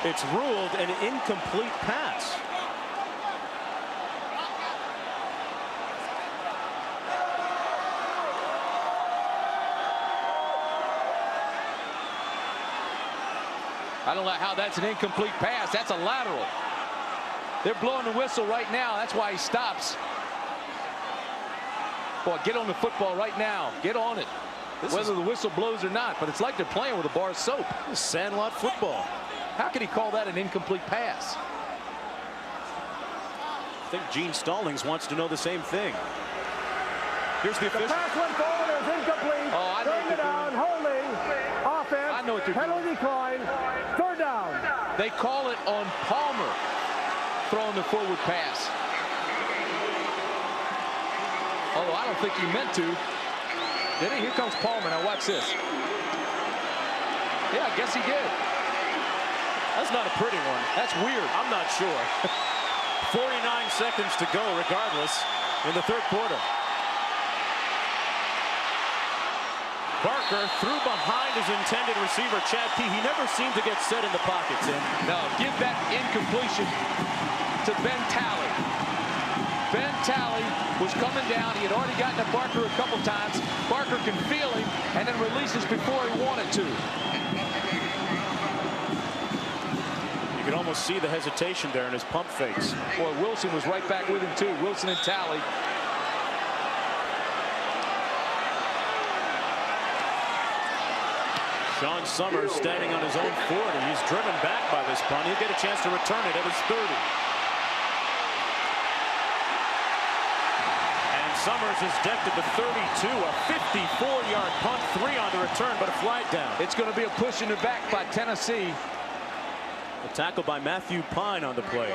It's ruled an incomplete pass. I don't know how that's an incomplete pass. That's a lateral. They're blowing the whistle right now. That's why he stops. Boy, get on the football right now. Get on it. Whether the whistle blows or not, but it's like they're playing with a bar of soap. This is Sandlot football. How can he call that an incomplete pass? I think Gene Stallings wants to know the same thing. Here's the official. The pass went forward, it was incomplete. Oh, I know Bring it down, holding, offense, I know what they're doing. penalty decline, third down. They call it on Palmer throwing the forward pass. Although I don't think he meant to. Did he? Here comes Palmer. Now watch this. Yeah, I guess he did. That's not a pretty one. That's weird. I'm not sure. 49 seconds to go regardless in the third quarter. Barker threw behind his intended receiver, Chad Key. He never seemed to get set in the pocket, Tim. No, give that incompletion to Ben Talley. Ben Talley was coming down. He had already gotten to Barker a couple times. Barker can feel him and then releases before he wanted to. You could almost see the hesitation there in his pump fakes. Boy, Wilson was right back with him too. Wilson and Talley. Sean Summers standing on his own 40. He's driven back by this punt. He'll get a chance to return it at his 30. And Summers is decked at the 32. A 54-yard punt, 3 on the return, but a flag down. It's going to be a push in the back by Tennessee. A tackle by Matthew Pine on the play.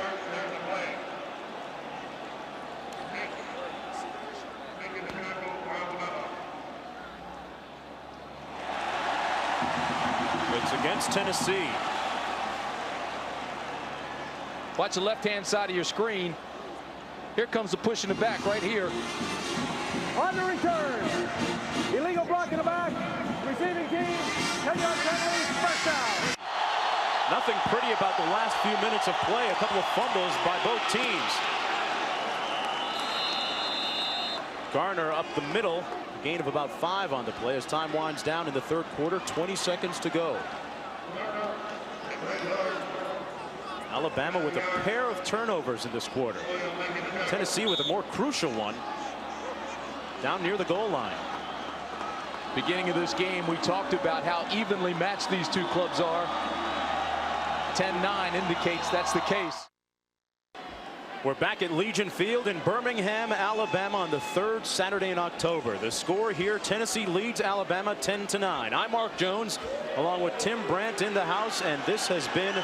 It's against Tennessee. Watch the left-hand side of your screen. Here comes the push in the back right here. On the return. Illegal block in the back. Receiving team. 10-yard penalty. First down. Nothing pretty about the last few minutes of play. A couple of fumbles by both teams. Garner up the middle. A gain of about 5 on the play as time winds down in the third quarter. 20 seconds to go. Alabama with a pair of turnovers in this quarter. Tennessee with a more crucial one down near the goal line. Beginning of this game, we talked about how evenly matched these two clubs are. 10-9 indicates that's the case. We're back at Legion Field in Birmingham, Alabama on the third Saturday in October. The score here, Tennessee leads Alabama 10-9. I'm Mark Jones along with Tim Brandt in the house, and this has been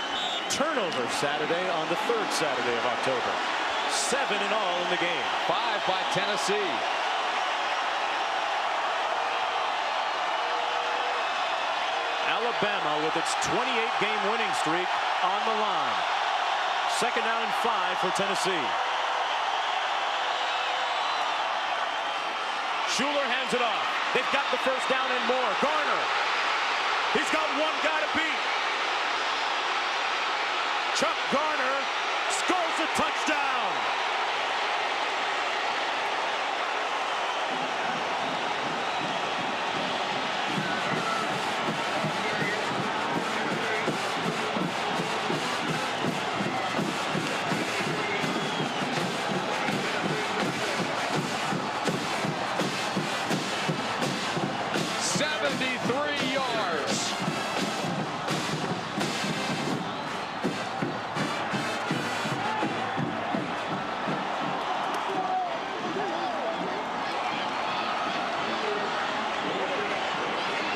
Turnover Saturday on the third Saturday of October. 7 in all in the game. 5 by Tennessee. Alabama with its 28-game winning streak on the line. Second down and 5 for Tennessee. Schuler hands it off. They've got the first down and more. Garner. He's got one guy to beat. Chuck Garner scores a touchdown.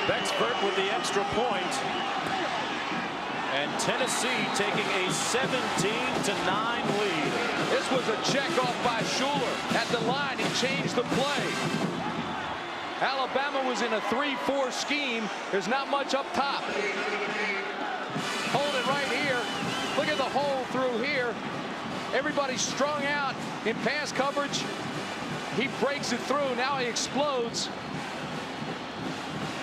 Becksburg with the extra point. And Tennessee taking a 17-9 lead. This was a check off by Schuler at the line. He changed the play. Alabama was in a 3-4 scheme. There's not much up top. Hold it right here. Look at the hole through here. Everybody's strung out in pass coverage. He breaks it through. Now he explodes.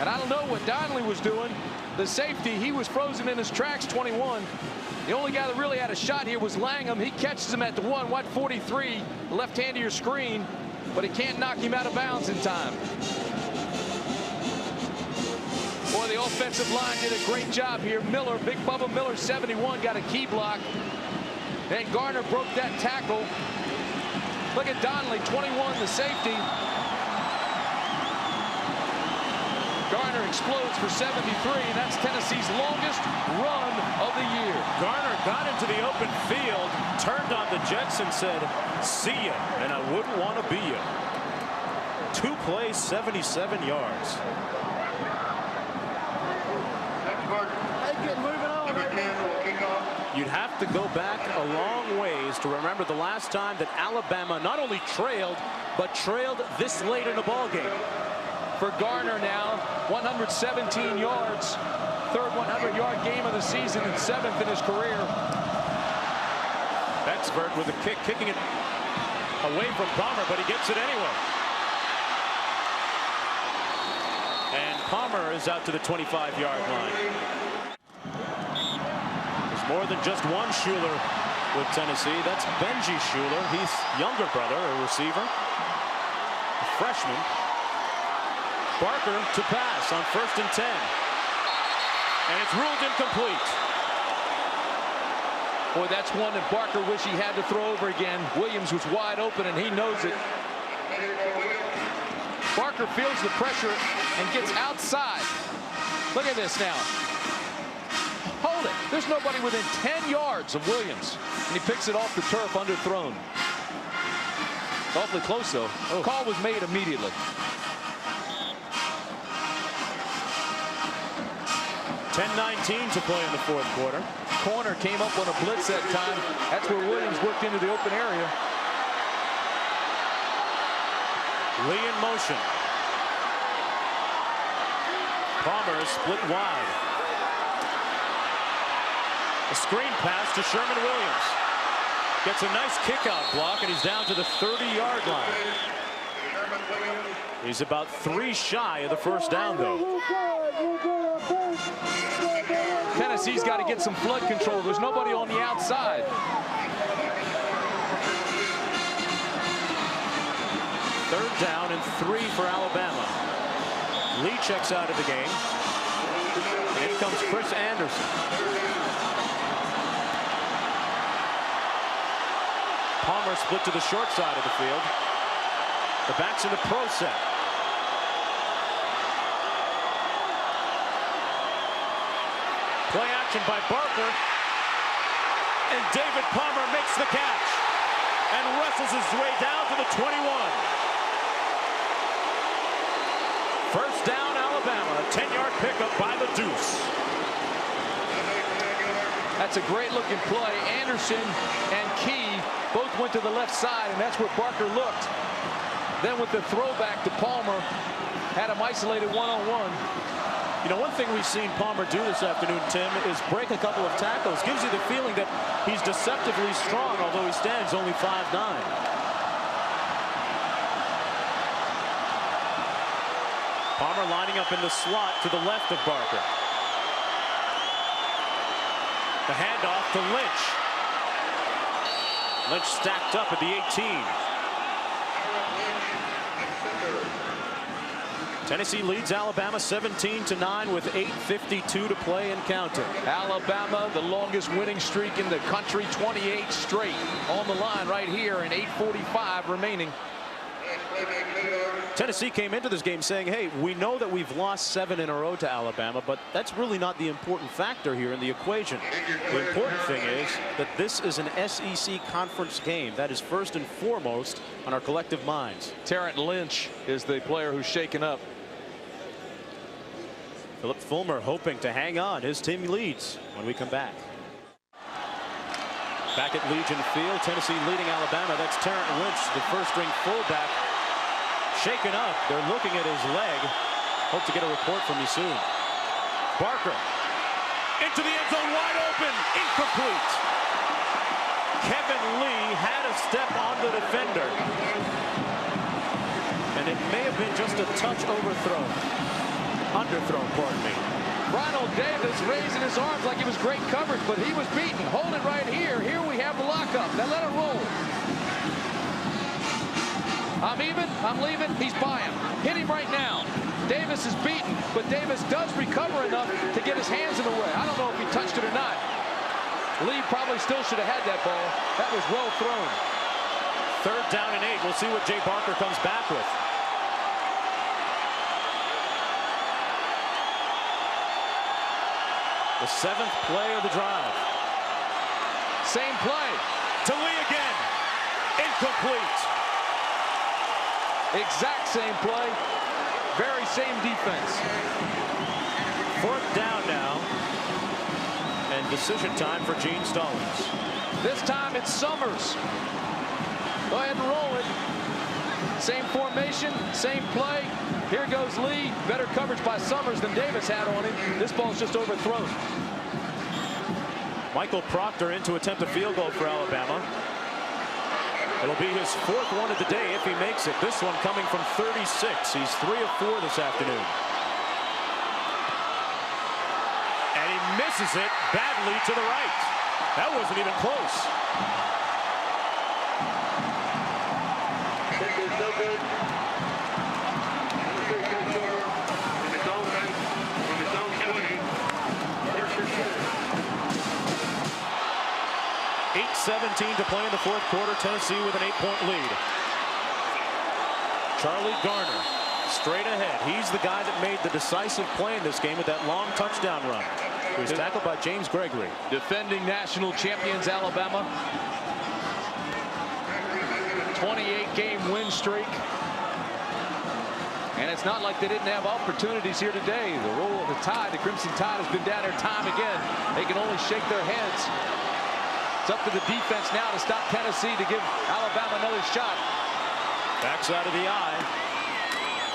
And I don't know what Donnelly was doing. The safety, he was frozen in his tracks, 21. The only guy that really had a shot here was Langham. He catches him at the 143, left hand of your screen, but he can't knock him out of bounds in time. Boy, the offensive line did a great job here. Miller, Big Bubba Miller, 71, got a key block. And Garner broke that tackle. Look at Donnelly, 21, the safety. Garner explodes for 73, and that's Tennessee's longest run of the year. Garner got into the open field, turned on the Jets and said, "See ya, and I wouldn't want to be ya." 2 plays, 77 yards. You'd have to go back a long ways to remember the last time that Alabama not only trailed, but trailed this late in a ball game. For Garner now, 117 yards, third 100-yard game of the season and 7th in his career. Becksburg with a kick, kicking it away from Palmer, but he gets it anyway. And Palmer is out to the 25-yard line. There's more than just one Schuler with Tennessee. That's Benji Schuler. He's younger brother, a receiver, a freshman. Barker to pass on 1st and 10. And it's ruled incomplete. Boy, that's one that Barker wished he had to throw over again. Williams was wide open, and he knows it. Barker feels the pressure and gets outside. Look at this now. Hold it. There's nobody within 10 yards of Williams. And he picks it off the turf, underthrown. Awfully close, though. Oh. Call was made immediately. 10-19 to play in the fourth quarter. Corner came up on a blitz that time. That's where Williams worked into the open area. Lee in motion. Palmer is split wide. A screen pass to Sherman Williams. Gets a nice kick-out block, and he's down to the 30-yard line. He's about 3 shy of the first down, though. Tennessee's got to get some flood control. There's nobody on the outside. Third down and 3 for Alabama. Lee checks out of the game. And in comes Chris Anderson. Palmer split to the short side of the field. The back's in the pro set. Play action by Barker. And David Palmer makes the catch and wrestles his way down to the 21. First down, Alabama. A 10-yard pickup by the Deuce. That's a great looking play. Anderson and Key both went to the left side, and that's where Barker looked. Then with the throwback to Palmer, had him isolated one-on-one. You know, one thing we've seen Palmer do this afternoon, Tim, is break a couple of tackles. Gives you the feeling that he's deceptively strong, although he stands only 5'9". Palmer lining up in the slot to the left of Barker. The handoff to Lynch. Lynch stacked up at the 18. Tennessee leads Alabama 17-9 with 8:52 to play and counting. Alabama, the longest winning streak in the country, 28 straight on the line right here, and 8:45 remaining. Tennessee came into this game saying, hey, we know that we've lost 7 in a row to Alabama, but that's really not the important factor here in the equation. The important thing is that this is an SEC conference game. That is first and foremost on our collective minds. Terrence Lynch is the player who's shaken up. Philip Fulmer hoping to hang on. His team leads when we come back. Back at Legion Field, Tennessee leading Alabama. That's Terrence Lynch, the first-string fullback. Shaken up. They're looking at his leg. Hope to get a report from you soon. Barker into the end zone, wide open, incomplete. Kevin Lee had a step on the defender, and it may have been just a touch underthrown, pardon me. Ronald Davis raising his arms like it was great coverage, but he was beaten. Hold it right here. Here we have the lockup. Now let it roll. I'm even, I'm leaving, he's by him. Hit him right now. Davis is beaten, but Davis does recover enough to get his hands in the way. I don't know if he touched it or not. Lee probably still should have had that ball. That was well thrown. Third down and 8. We'll see what Jay Barker comes back with. The 7th play of the drive. Same play. To Lee again. Incomplete. Exact same play. Very same defense. 4th down now. And decision time for Gene Stallings. This time it's Summers. Go ahead and roll it. Same formation, same play. Here goes Lee. Better coverage by Summers than Davis had on him. This ball's just overthrown. Michael Proctor in to attempt a field goal for Alabama. It'll be his 4th one of the day if he makes it. This one coming from 36. He's 3 of 4 this afternoon. And he misses it badly to the right. That wasn't even close. So good. 8:17 to play in the 4th quarter. Tennessee with an 8-point lead. Charlie Garner straight ahead. He's the guy that made the decisive play in this game with that long touchdown run. He was tackled by James Gregory. Defending national champions Alabama. 28-game win streak. And it's not like they didn't have opportunities here today. The roll of the Tide, the Crimson Tide, has been down there time again. They can only shake their heads. It's up to the defense now to stop Tennessee to give Alabama another shot. Backside of the eye.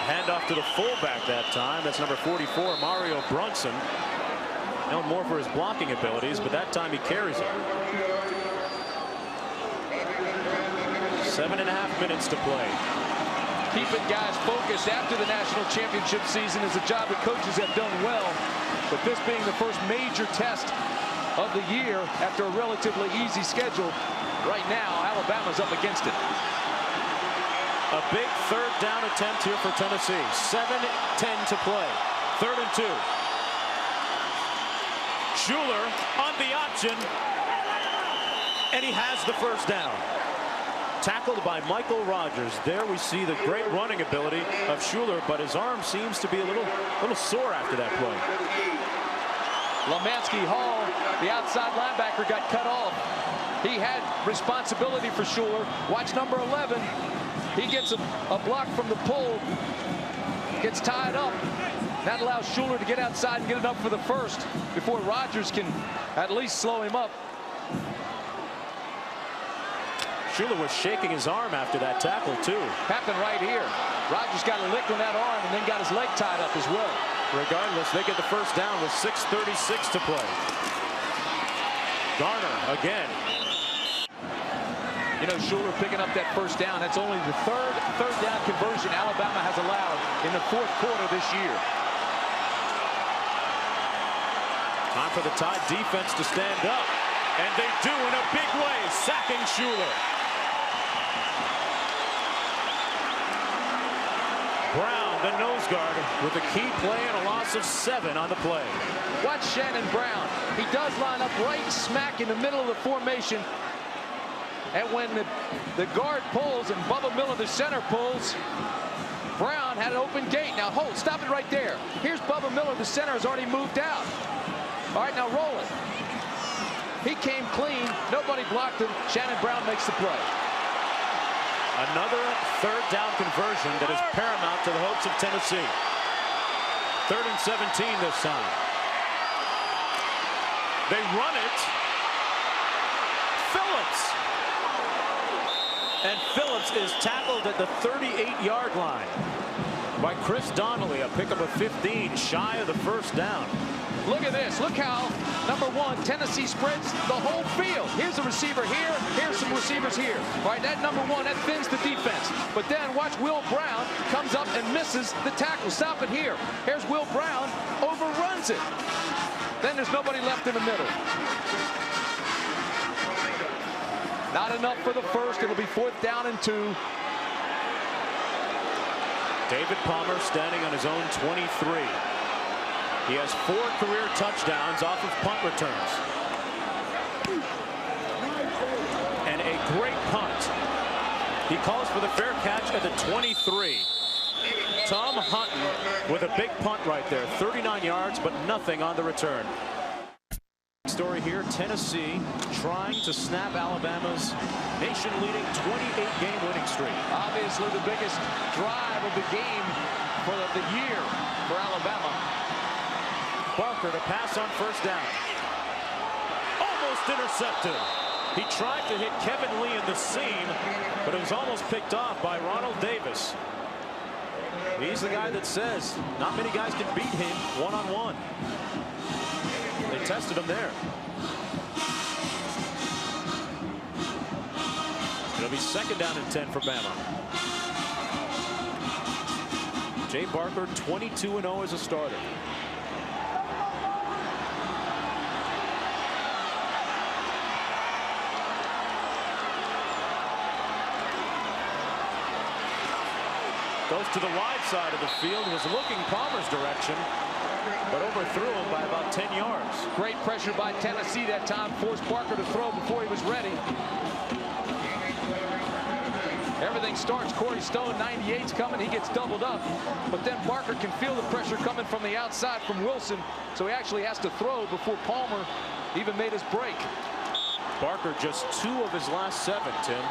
Handoff to the fullback that time. That's number 44, Mario Brunson. Known more for his blocking abilities, but that time he carries it. 7.5 minutes to play. Keeping guys focused after the national championship season is a job that coaches have done well. But this being the first major test of the year after a relatively easy schedule, right now Alabama's up against it. A big third down attempt here for Tennessee. 7:10 to play. 3rd and 2. Schuler on the option, and he has the first down. Tackled by Michael Rogers. There we see the great running ability of Schuler, but his arm seems to be a little sore after that play. Lemansky Hall, the outside linebacker, got cut off. He had responsibility for Schuler. Watch number 11. He gets a block from the pull, gets tied up. That allows Schuler to get outside and get it up for the first before Rogers can at least slow him up. Schuler was shaking his arm after that tackle, too. Happened right here. Rogers got a lick on that arm and then got his leg tied up as well. Regardless, they get the first down with 6:36 to play. Garner again. You know, Schuler picking up that first down. That's only the third down conversion Alabama has allowed in the 4th quarter this year. Time for the Tide defense to stand up. And they do in a big way, sacking Schuler. Brown, the nose guard, with a key play and a loss of 7 on the play. Watch Shannon Brown. He does line up right smack in the middle of the formation. And when the guard pulls and Bubba Miller, the center, pulls, Brown had an open gate. Now hold, stop it right there. Here's Bubba Miller, the center, has already moved out. All right, now roll it. He came clean. Nobody blocked him. Shannon Brown makes the play. Another 3rd down conversion that is paramount to the hopes of Tennessee. 3rd and 17 this time. They run it. Phillips. And Phillips is tackled at the 38-yard line by Chris Donnelly, a pickup of 15, shy of the first down. Look at this. Look how, number 1, Tennessee spreads the whole field. Here's a receiver here. Here's some receivers here. All right, that number 1, that thins the defense. But then watch Will Brown comes up and misses the tackle. Stop it here. Here's Will Brown, overruns it. Then there's nobody left in the middle. Not enough for the first. It'll be 4th down and 2. David Palmer standing on his own 23. He has 4 career touchdowns off of punt returns. And a great punt. He calls for the fair catch at the 23. Tom Hutton with a big punt right there. 39 yards, but nothing on the return. Story here, Tennessee trying to snap Alabama's nation-leading 28-game winning streak. Obviously the biggest drive of the game for the year for Alabama. Barker to pass on first down. Almost intercepted. He tried to hit Kevin Lee in the seam, but it was almost picked off by Ronald Davis. He's the guy that says not many guys can beat him one-on-one. They tested him there. It'll be 2nd down and 10 for Bama. Jay Barker, 22-0 as a starter. Goes to the wide side of the field, was looking Palmer's direction, but overthrew him by about 10 yards. Great pressure by Tennessee that time, forced Barker to throw before he was ready. Everything starts. Corey Stone, 98's coming. He gets doubled up, but then Barker can feel the pressure coming from the outside from Wilson, so he actually has to throw before Palmer even made his break. Barker just 2 of his last 7, Tim.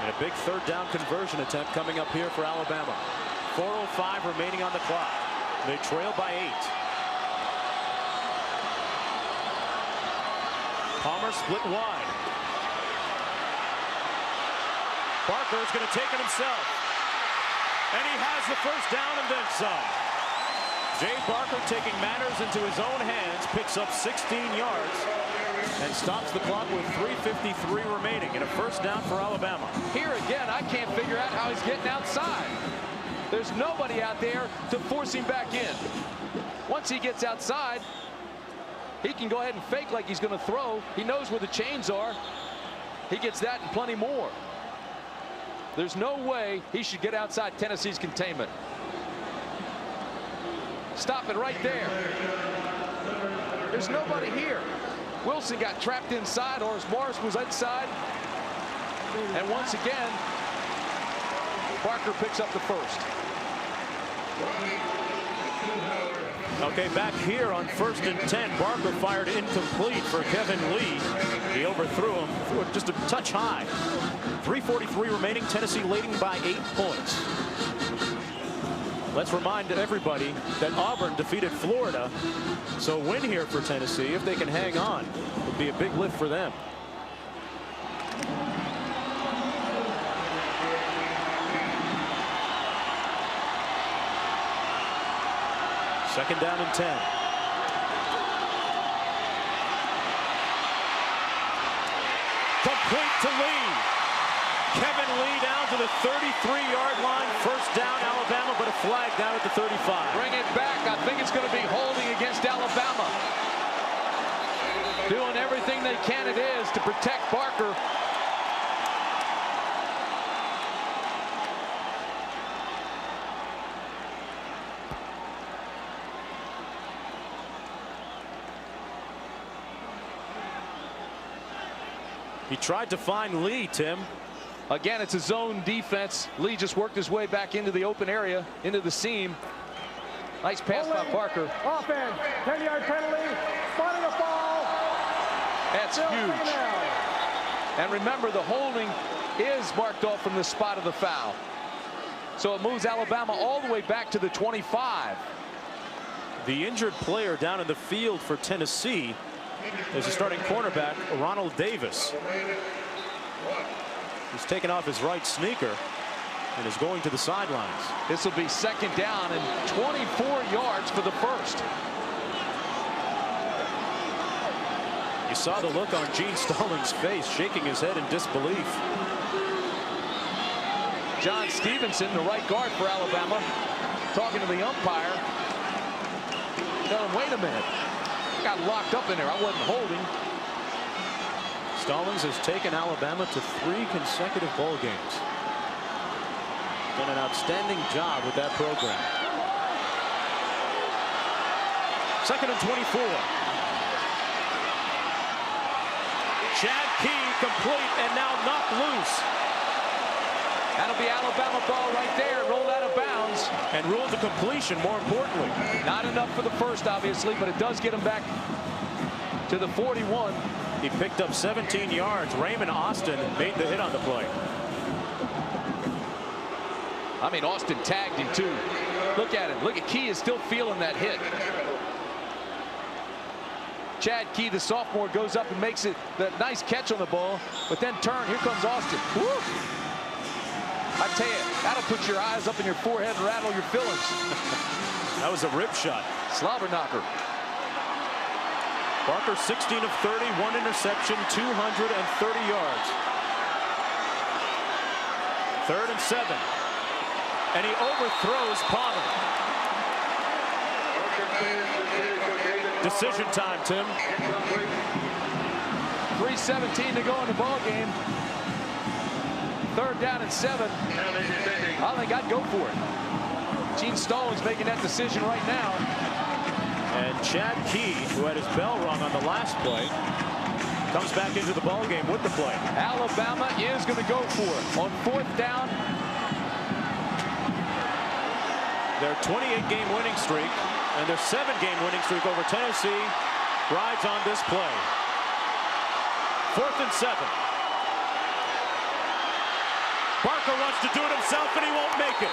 And a big 3rd down conversion attempt coming up here for Alabama. 4:05 remaining on the clock. They trail by 8. Palmer split wide. Barker is going to take it himself. And he has the first down and then some. Jay Barker taking matters into his own hands, picks up 16 yards and stops the clock with 3:53 remaining and a first down for Alabama. Here again, I can't figure out how he's getting outside. There's nobody out there to force him back in. Once he gets outside, he can go ahead and fake like he's going to throw. He knows where the chains are. He gets that and plenty more. There's no way he should get outside Tennessee's containment. Stop it right there. There's nobody here. Wilson got trapped inside. Oris Morris was inside. And once again, Barker picks up the first. Okay, back here on 1st and 10, Barker fired incomplete for Kevin Lee. He overthrew him, threw it just a touch high. 3:43 remaining, Tennessee leading by 8 points. Let's remind everybody that Auburn defeated Florida, so a win here for Tennessee, if they can hang on, would be a big lift for them. Second down and 10. Complete to Lee. Kevin Lee down to the 33-yard line. First down, Alabama, but a flag down at the 35. Bring it back. I think it's going to be holding against Alabama. Doing everything they can it is to protect Barker. He tried to find Lee, Tim. Again, it's a zone defense. Lee just worked his way back into the open area, into the seam. Nice pass by Barker. Offense, 10-yard penalty, spotted a ball. That's huge. And remember, the holding is marked off from the spot of the foul. So it moves Alabama all the way back to the 25. The injured player down in the field for Tennessee is the starting cornerback, Ronald Davis. He's taken off his right sneaker and is going to the sidelines. This will be second down and 24 yards for the first. You saw the look on Gene Stallings' face, shaking his head in disbelief. John Stevenson, the right guard for Alabama, talking to the umpire. Tell him, wait a minute. Got locked up in there. I wasn't holding. Stallings has taken Alabama to 3 consecutive bowl games. Done an outstanding job with that program. Second and 24. Chad Key complete and now knocked loose. That'll be Alabama ball right there, rolled out of bounds. And ruled a completion, more importantly. Not enough for the first, obviously, but it does get him back to the 41. He picked up 17 yards. Raymond Austin made the hit on the play. I mean, Austin tagged him, too. Look at him. Look at Key is still feeling that hit. Chad Key, the sophomore, goes up and makes it that nice catch on the ball, but then turn. Here comes Austin. Woo! I tell you, that'll put your eyes up in your forehead and rattle your fillings. That was a rib shot. Slobber knocker. Barker 16 of 30, 1 interception, 230 yards. 3rd and 7. And he overthrows Palmer. Decision time, Tim. 3:17 to go in the ball game. 3rd down and 7. I think I'd go for it. Gene Stallings making that decision right now. And Chad Key, who had his bell rung on the last play, comes back into the ball game with the play. Alabama is going to go for it on 4th down. Their 28-game winning streak and their 7-game winning streak over Tennessee rides on this play. 4th and 7. Barker wants to do it himself, and he won't make it.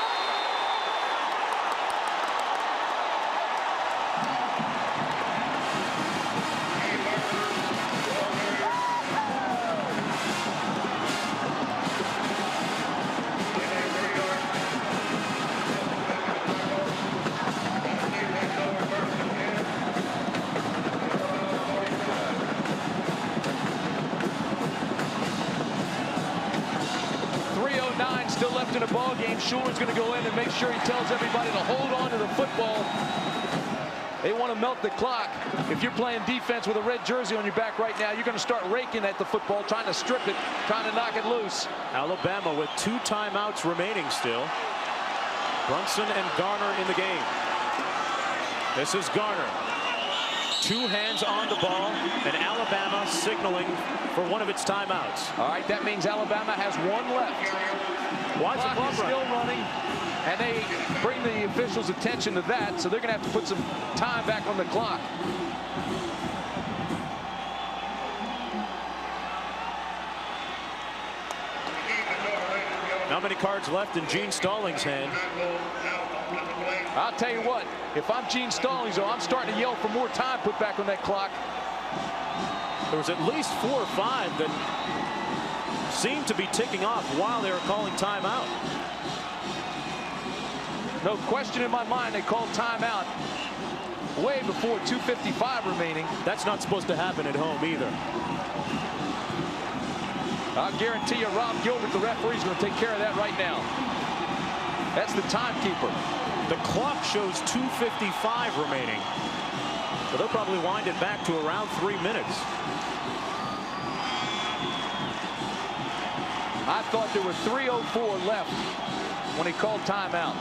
ball game, Schuler's going to go in and make sure he tells everybody to hold on to the football. They want to melt the clock. If you're playing defense with a red jersey on your back right now, you're going to start raking at the football, trying to strip it, trying to knock it loose. Alabama with 2 timeouts remaining still. Brunson and Garner in the game. This is Garner. 2 hands on the ball, and Alabama signaling for one of its timeouts. All right, that means Alabama has 1 left. Why is the clock is still running, and they bring the officials' attention to that, so they're going to have to put some time back on the clock. How many cards left in Gene Stallings' hand? I'll tell you what, if I'm Gene Stallings, though, I'm starting to yell for more time put back on that clock. There was at least 4 or 5 that seemed to be ticking off while they were calling timeout. No question in my mind they called timeout way before 2:55 remaining. That's not supposed to happen at home either. I'll guarantee you Rob Gilbert, the referee's going to take care of that right now. That's the timekeeper. The clock shows 2:55 remaining. So they'll probably wind it back to around 3 minutes. I thought there were 3:04 left when he called timeout.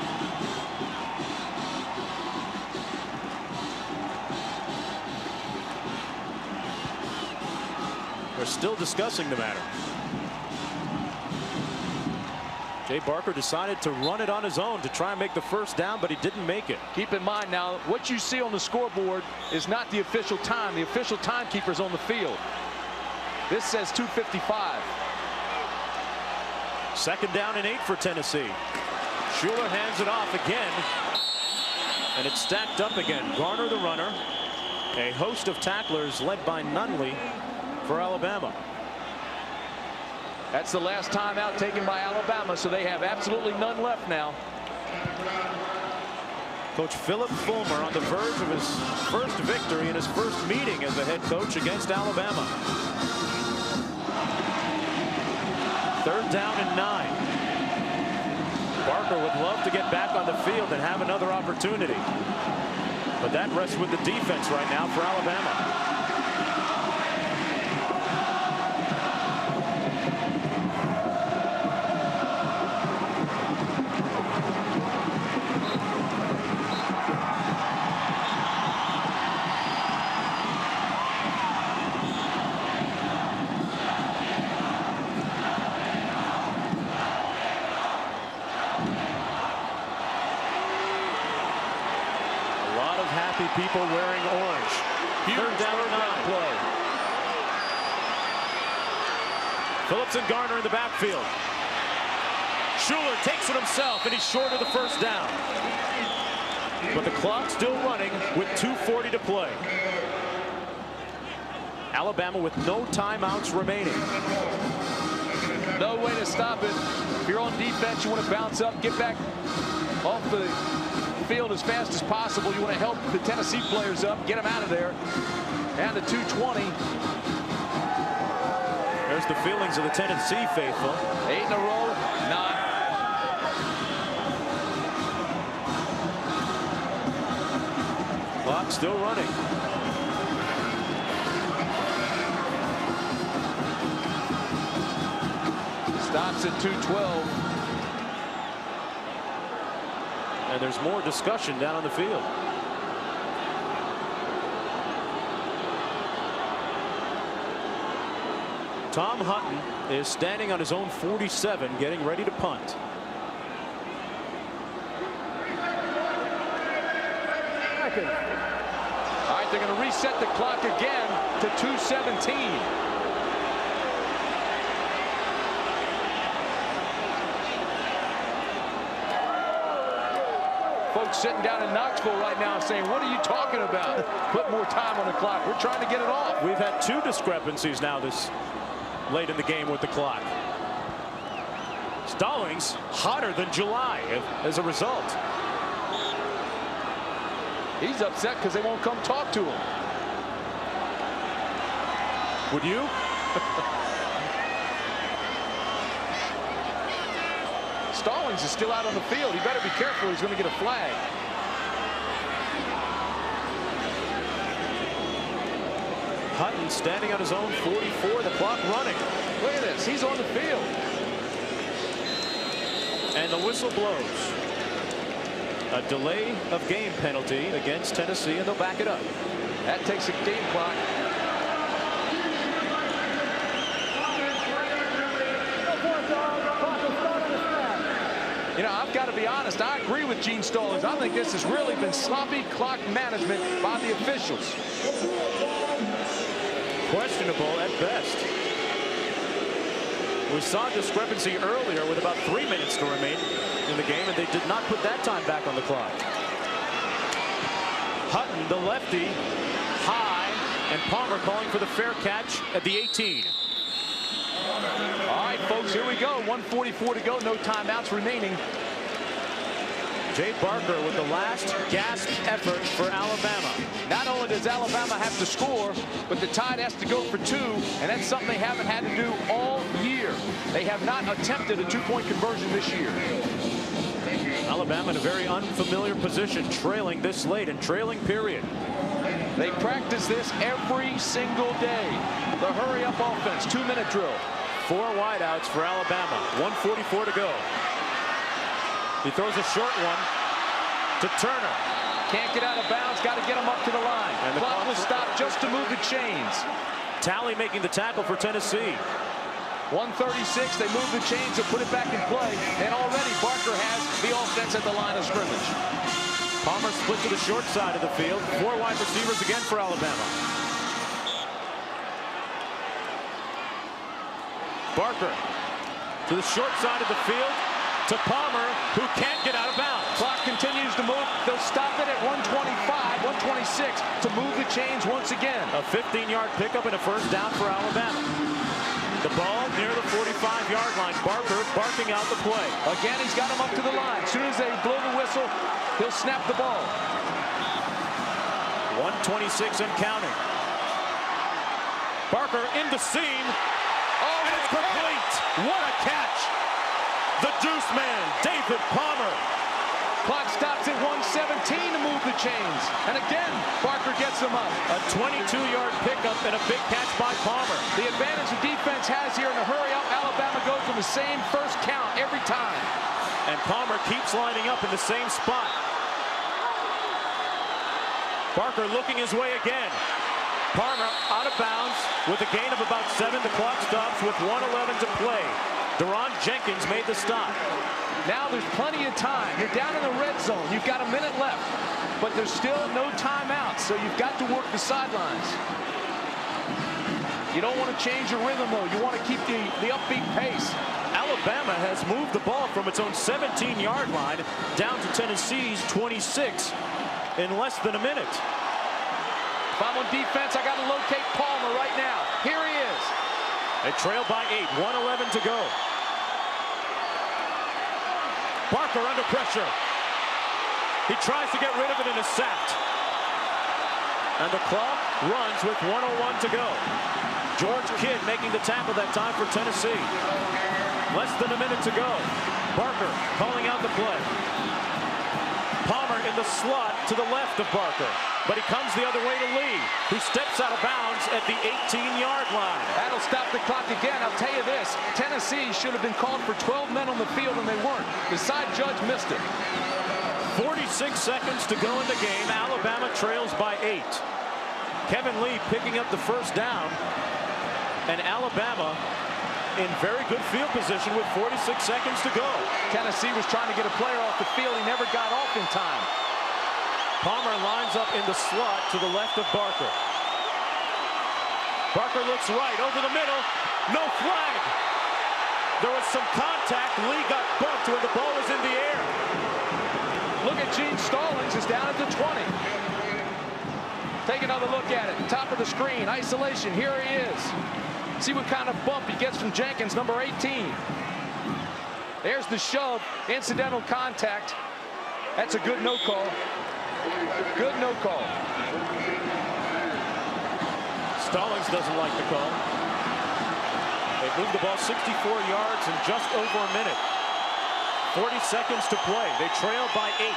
They're still discussing the matter. Jay Barker decided to run it on his own to try and make the first down, but he didn't make it. Keep in mind now, what you see on the scoreboard is not the official time. The official timekeeper's on the field. This says 2:55. 2nd down and 8 for Tennessee. Schuler hands it off again, and it's stacked up again. Garner the runner. A host of tacklers led by Nunley for Alabama. That's the last timeout taken by Alabama, so they have absolutely none left now. Coach Philip Fulmer on the verge of his first victory in his first meeting as a head coach against Alabama. 3rd down and 9. Barker would love to get back on the field and have another opportunity, but that rests with the defense right now for Alabama. People wearing orange. 3rd down and 9 play. Phillips and Garner in the backfield. Schuler takes it himself, and he's short of the first down. But the clock's still running with 2:40 to play. Alabama with no timeouts remaining. No way to stop it. If you're on defense, you want to bounce up, get back off the field as fast as possible. You want to help the Tennessee players up, get them out of there. And the 2:20. There's the feelings of the Tennessee faithful. 8 in a row, 9. Clock still running. Stops at 2:12. And there's more discussion down on the field. Tom Hutton is standing on his own 47, getting ready to punt. All right, they're going to reset the clock again to 2:17. Folks sitting down in Knoxville right now saying, what are you talking about? Put more time on the clock. We're trying to get it off. We've had 2 discrepancies now this late in the game with the clock. Stallings hotter than July as a result. He's upset because they won't come talk to him. Would you? Stallings is still out on the field. He better be careful. He's going to get a flag. Hutton standing on his own 44, the clock running. Look at this. He's on the field. And the whistle blows. A delay of game penalty against Tennessee, and they'll back it up. That takes a game clock. You know, I've got to be honest. I agree with Gene Stallings. I think this has really been sloppy clock management by the officials. Questionable at best. We saw discrepancy earlier with about 3 minutes to remain in the game, and they did not put that time back on the clock. Hutton, the lefty, high, and Palmer calling for the fair catch at the 18. All right, folks, here we go. 1:44 to go. No timeouts remaining. Jay Barker with the last gasp effort for Alabama. Not only does Alabama have to score, but the Tide has to go for 2, and that's something they haven't had to do all year. They have not attempted a 2-point conversion this year. Alabama in a very unfamiliar position, trailing this late and trailing period. They practice this every single day. The hurry-up offense, 2-minute drill. 4 wideouts for Alabama. 1:44 to go. He throws a short one to Turner. Can't get out of bounds. Got to get him up to the line. And the clock will stop just to move the chains. Talley making the tackle for Tennessee. 1:36. They move the chains and put it back in play. And already Barker has the offense at the line of scrimmage. Palmer split to the short side of the field. 4 wide receivers again for Alabama. Barker to the short side of the field to Palmer, who can't get out of bounds. Clock continues to move. They'll stop it at 1:25, 1:26 to move the chains once again. A 15-yard pickup and a first down for Alabama. The ball near the 45-yard line. Barker barking out the play. Again, he's got him up to the line. As soon as they blow the whistle, he'll snap the ball. 1:26 and counting. Barker in the seam. Oh, and it's complete. What a catch. The deuce man, David Palmer. Clock stops at 1:17 to move the chains. And again, Barker gets them up. A 22-yard pickup and a big catch by Palmer. The advantage the defense has here in the hurry-up, Alabama goes for the same first count every time. And Palmer keeps lining up in the same spot. Barker looking his way again. Palmer out of bounds with a gain of about 7. The clock stops with 1:11 to play. Deron Jenkins made the stop. Now there's plenty of time. You're down in the red zone. You've got a minute left, but there's still no timeout, so you've got to work the sidelines. You don't want to change your rhythm, though. You want to keep the upbeat pace. Alabama has moved the ball from its own 17-yard line down to Tennessee's 26 in less than a minute. If I'm on defense, I got to locate Palmer right now. Here he is. They trail by 8, 1:11 to go. Barker under pressure. He tries to get rid of it and is sacked. And the clock runs with 1:01 to go. George Kidd making the tackle that time for Tennessee. Less than a minute to go. Barker calling out the play. Palmer in the slot to the left of Barker. But he comes the other way to Lee, who steps out of bounds at the 18-yard line. That'll stop the clock again. I'll tell you this. Tennessee should have been called for 12 men on the field, and they weren't. The side judge missed it. 46 seconds to go in the game. Alabama trails by 8. Kevin Lee picking up the first down. And Alabama in very good field position with 46 seconds to go. Tennessee was trying to get a player off the field. He never got off in time. Palmer lines up in the slot to the left of Barker. Barker looks right over the middle. No flag. There was some contact. Lee got bumped when the ball was in the air. Look at Gene Stallings is down at the 20. Take another look at it. Top of the screen. Isolation. Here he is. See what kind of bump he gets from Jenkins, number 18. There's the shove. Incidental contact. That's a good no call. Good no call. Stallings doesn't like the call. They moved the ball 64 yards in just over a minute. 40 seconds to play. They trail by 8.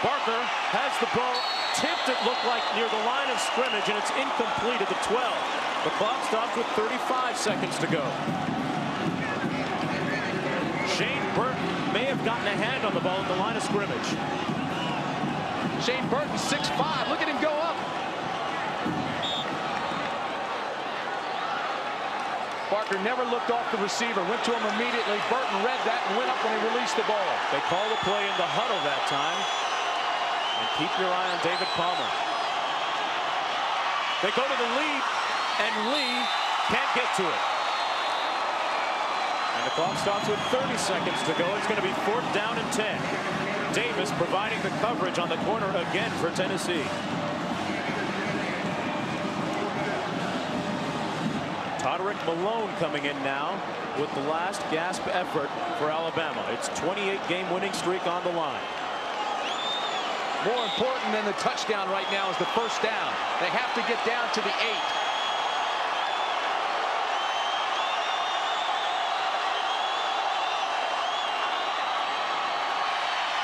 Barker has the ball tipped, it looked like, near the line of scrimmage, and it's incomplete at the 12. The clock stops with 35 seconds to go. Shane Burton may have gotten a hand on the ball at the line of scrimmage. Shane Burton, 6'5". Look at him go up. Barker never looked off the receiver, went to him immediately. Burton read that and went up when he released the ball. They call the play in the huddle that time. And keep your eye on David Palmer. They go to the lead, and Lee can't get to it. And the clock stops with 30 seconds to go. It's going to be 4th down and 10. Davis providing the coverage on the corner again for Tennessee. Todrick Malone coming in now with the last gasp effort for Alabama. It's 28-game winning streak on the line. More important than the touchdown right now is the first down. They have to get down to the 8.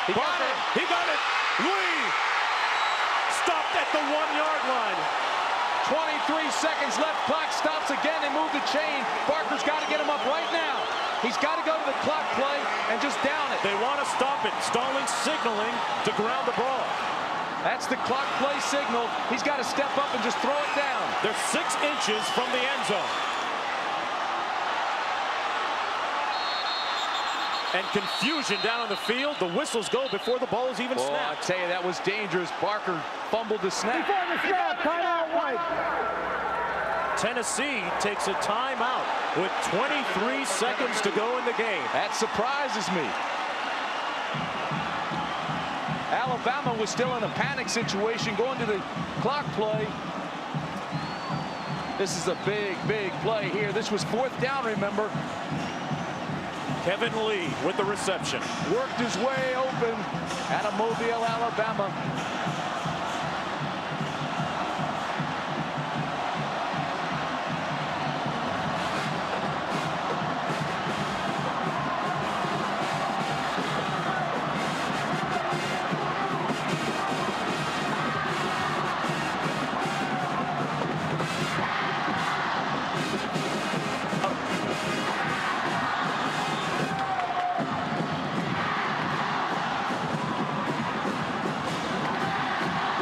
He got it. He got it. Lee stopped at the 1-yard line. 23 seconds left. Clock stops again. They move the chain. Barker's got to get him up right now. He's got to go to the clock play and just down it. They want to stop it. Stalling signaling to ground the ball. That's the clock play signal. He's got to step up and just throw it down. They're 6 inches from the end zone. And confusion down on the field. The whistles go before the ball is even snapped. I tell you, that was dangerous. Barker fumbled the snap. Before the snap, timeout, White. Tennessee takes a timeout with 23 seconds to go in the game. That surprises me. Alabama was still in a panic situation going to the clock play. This is a big, big play here. This was 4th down, remember. Kevin Lee with the reception. Worked his way open out of Mobile, Alabama.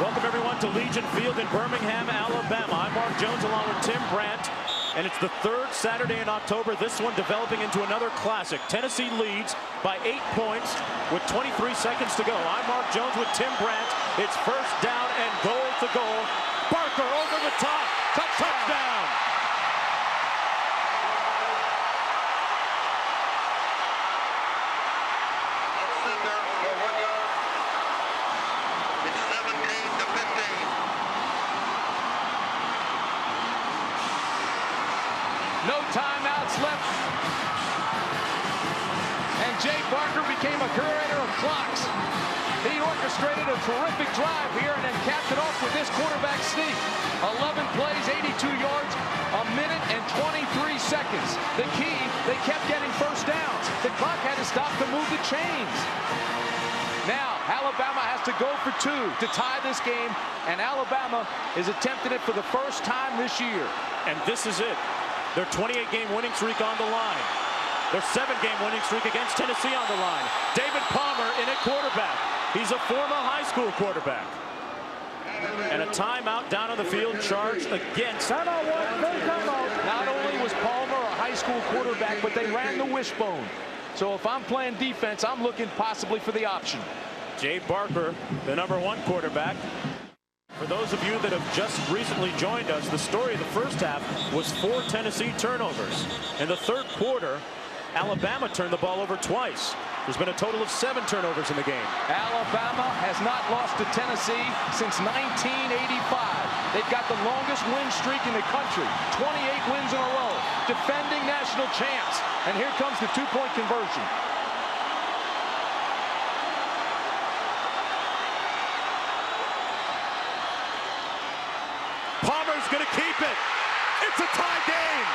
Welcome everyone to Legion Field in Birmingham, Alabama. I'm Mark Jones along with Tim Brandt, and it's the 3rd Saturday in October. This one developing into another classic. Tennessee leads by 8 points with 23 seconds to go. I'm Mark Jones with Tim Brandt. It's 1st down and goal to goal. Barker over the top. Touchdown. No timeouts left. And Jay Barker became a curator of clocks. He orchestrated a terrific drive here and then capped it off with this quarterback sneak. 11 plays, 82 yards, a minute and 23 seconds. The key, they kept getting first downs. The clock had to stop to move the chains. Now, Alabama has to go for 2 to tie this game, and Alabama is attempting it for the first time this year. And this is it. Their 28-game winning streak on the line. Their 7-game winning streak against Tennessee on the line. David Palmer in at quarterback. He's a former high school quarterback. And a timeout down on the field charged against. Timeout, White. Timeout. Not only was Palmer a high school quarterback, but they ran the wishbone. So if I'm playing defense, I'm looking possibly for the option. Jay Barker, the #1 quarterback. For those of you that have just recently joined us, the story of the first half was 4 Tennessee turnovers. In the 3rd quarter, Alabama turned the ball over twice. There's been a total of 7 turnovers in the game. Alabama has not lost to Tennessee since 1985. They've got the longest win streak in the country, 28 wins in a row, defending national champs. And here comes the 2-point conversion. Palmer's going to keep it. It's a tie game.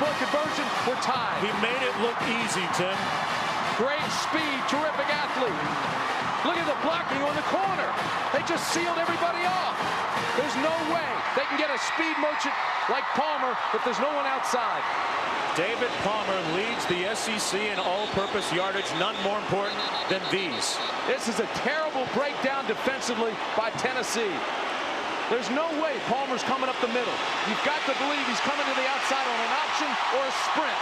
two-point conversion. We're tied. He made it look easy, Tim. Great speed, terrific athlete. Look at the blocking on the corner. They just sealed everybody off. There's no way they can get a speed merchant like Palmer if there's no one outside. David Palmer leads the SEC in all-purpose yardage, none more important than these. This is a terrible breakdown defensively by Tennessee. There's no way Palmer's coming up the middle. You've got to believe he's coming to the outside on an option or a sprint.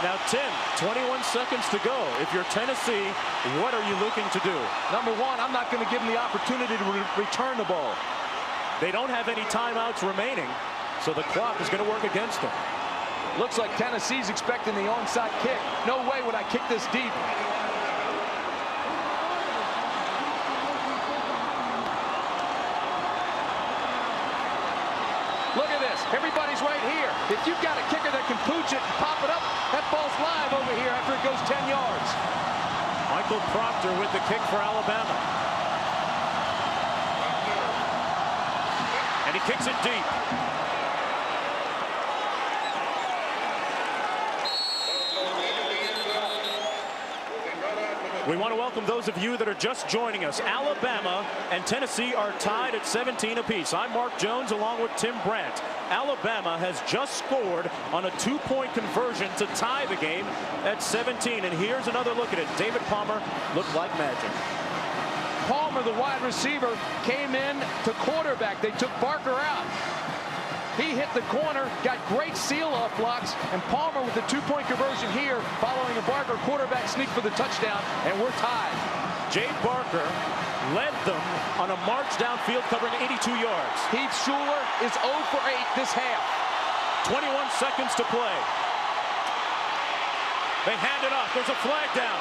Now, Tim, 21 seconds to go. If you're Tennessee, what are you looking to do? Number one, I'm not going to give them the opportunity to return the ball. They don't have any timeouts remaining, so the clock is going to work against them. Looks like Tennessee's expecting the onside kick. No way would I kick this deep. Look at this. Everybody's right here. If you've got a kicker that can pooch it and pop it up, that ball's live over here after it goes 10 yards. Michael Proctor with the kick for Alabama. And he kicks it deep. We want to welcome those of you that are just joining us. Alabama and Tennessee are tied at 17 apiece. I'm Mark Jones along with Tim Brandt. Alabama has just scored on a two-point conversion to tie the game at 17. And here's another look at it. David Palmer looked like magic. Palmer, the wide receiver, came in to quarterback. They took Barker out. He hit the corner, got great seal-off blocks, and Palmer with the two-point conversion here, following a Barker quarterback sneak for the touchdown, and we're tied. Jay Barker led them on a march downfield covering 82 yards. Heath Shuler is 0 for 8 this half. 21 seconds to play. They hand it off. There's a flag down.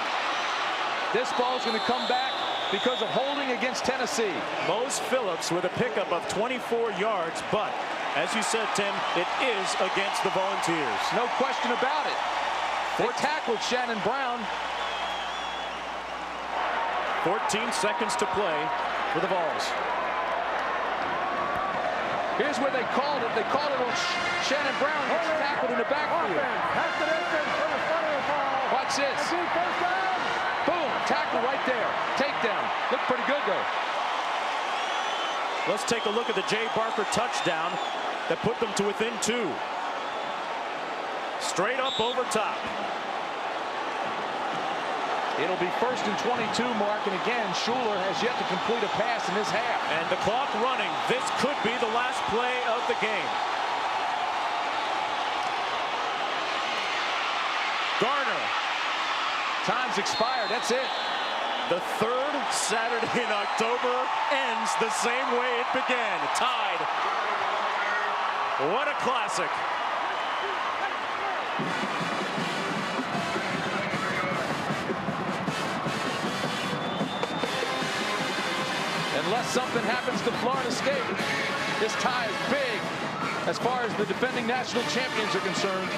This ball's going to come back because of holding against Tennessee. Mose Phillips with a pickup of 24 yards, but as you said, Tim, it is against the Volunteers. No question about it. They tackled Shannon Brown. 14 seconds to play for the Vols. Here's where they called it. They called it on Shannon Brown. Gets tackled in the backfield. Watch this. Boom. Tackle right there. Takedown. Looked pretty good, though. Let's take a look at the Jay Barker touchdown that put them to within 2. Straight up over top. It'll be 1st and 22, Mark, and again, Shuler has yet to complete a pass in this half. And the clock running. This could be the last play of the game. Garner. Time's expired. That's it. The third Saturday in October ends the same way it began, tied. What a classic. Unless something happens to Florida State, this tie is big as far as the defending national champions are concerned.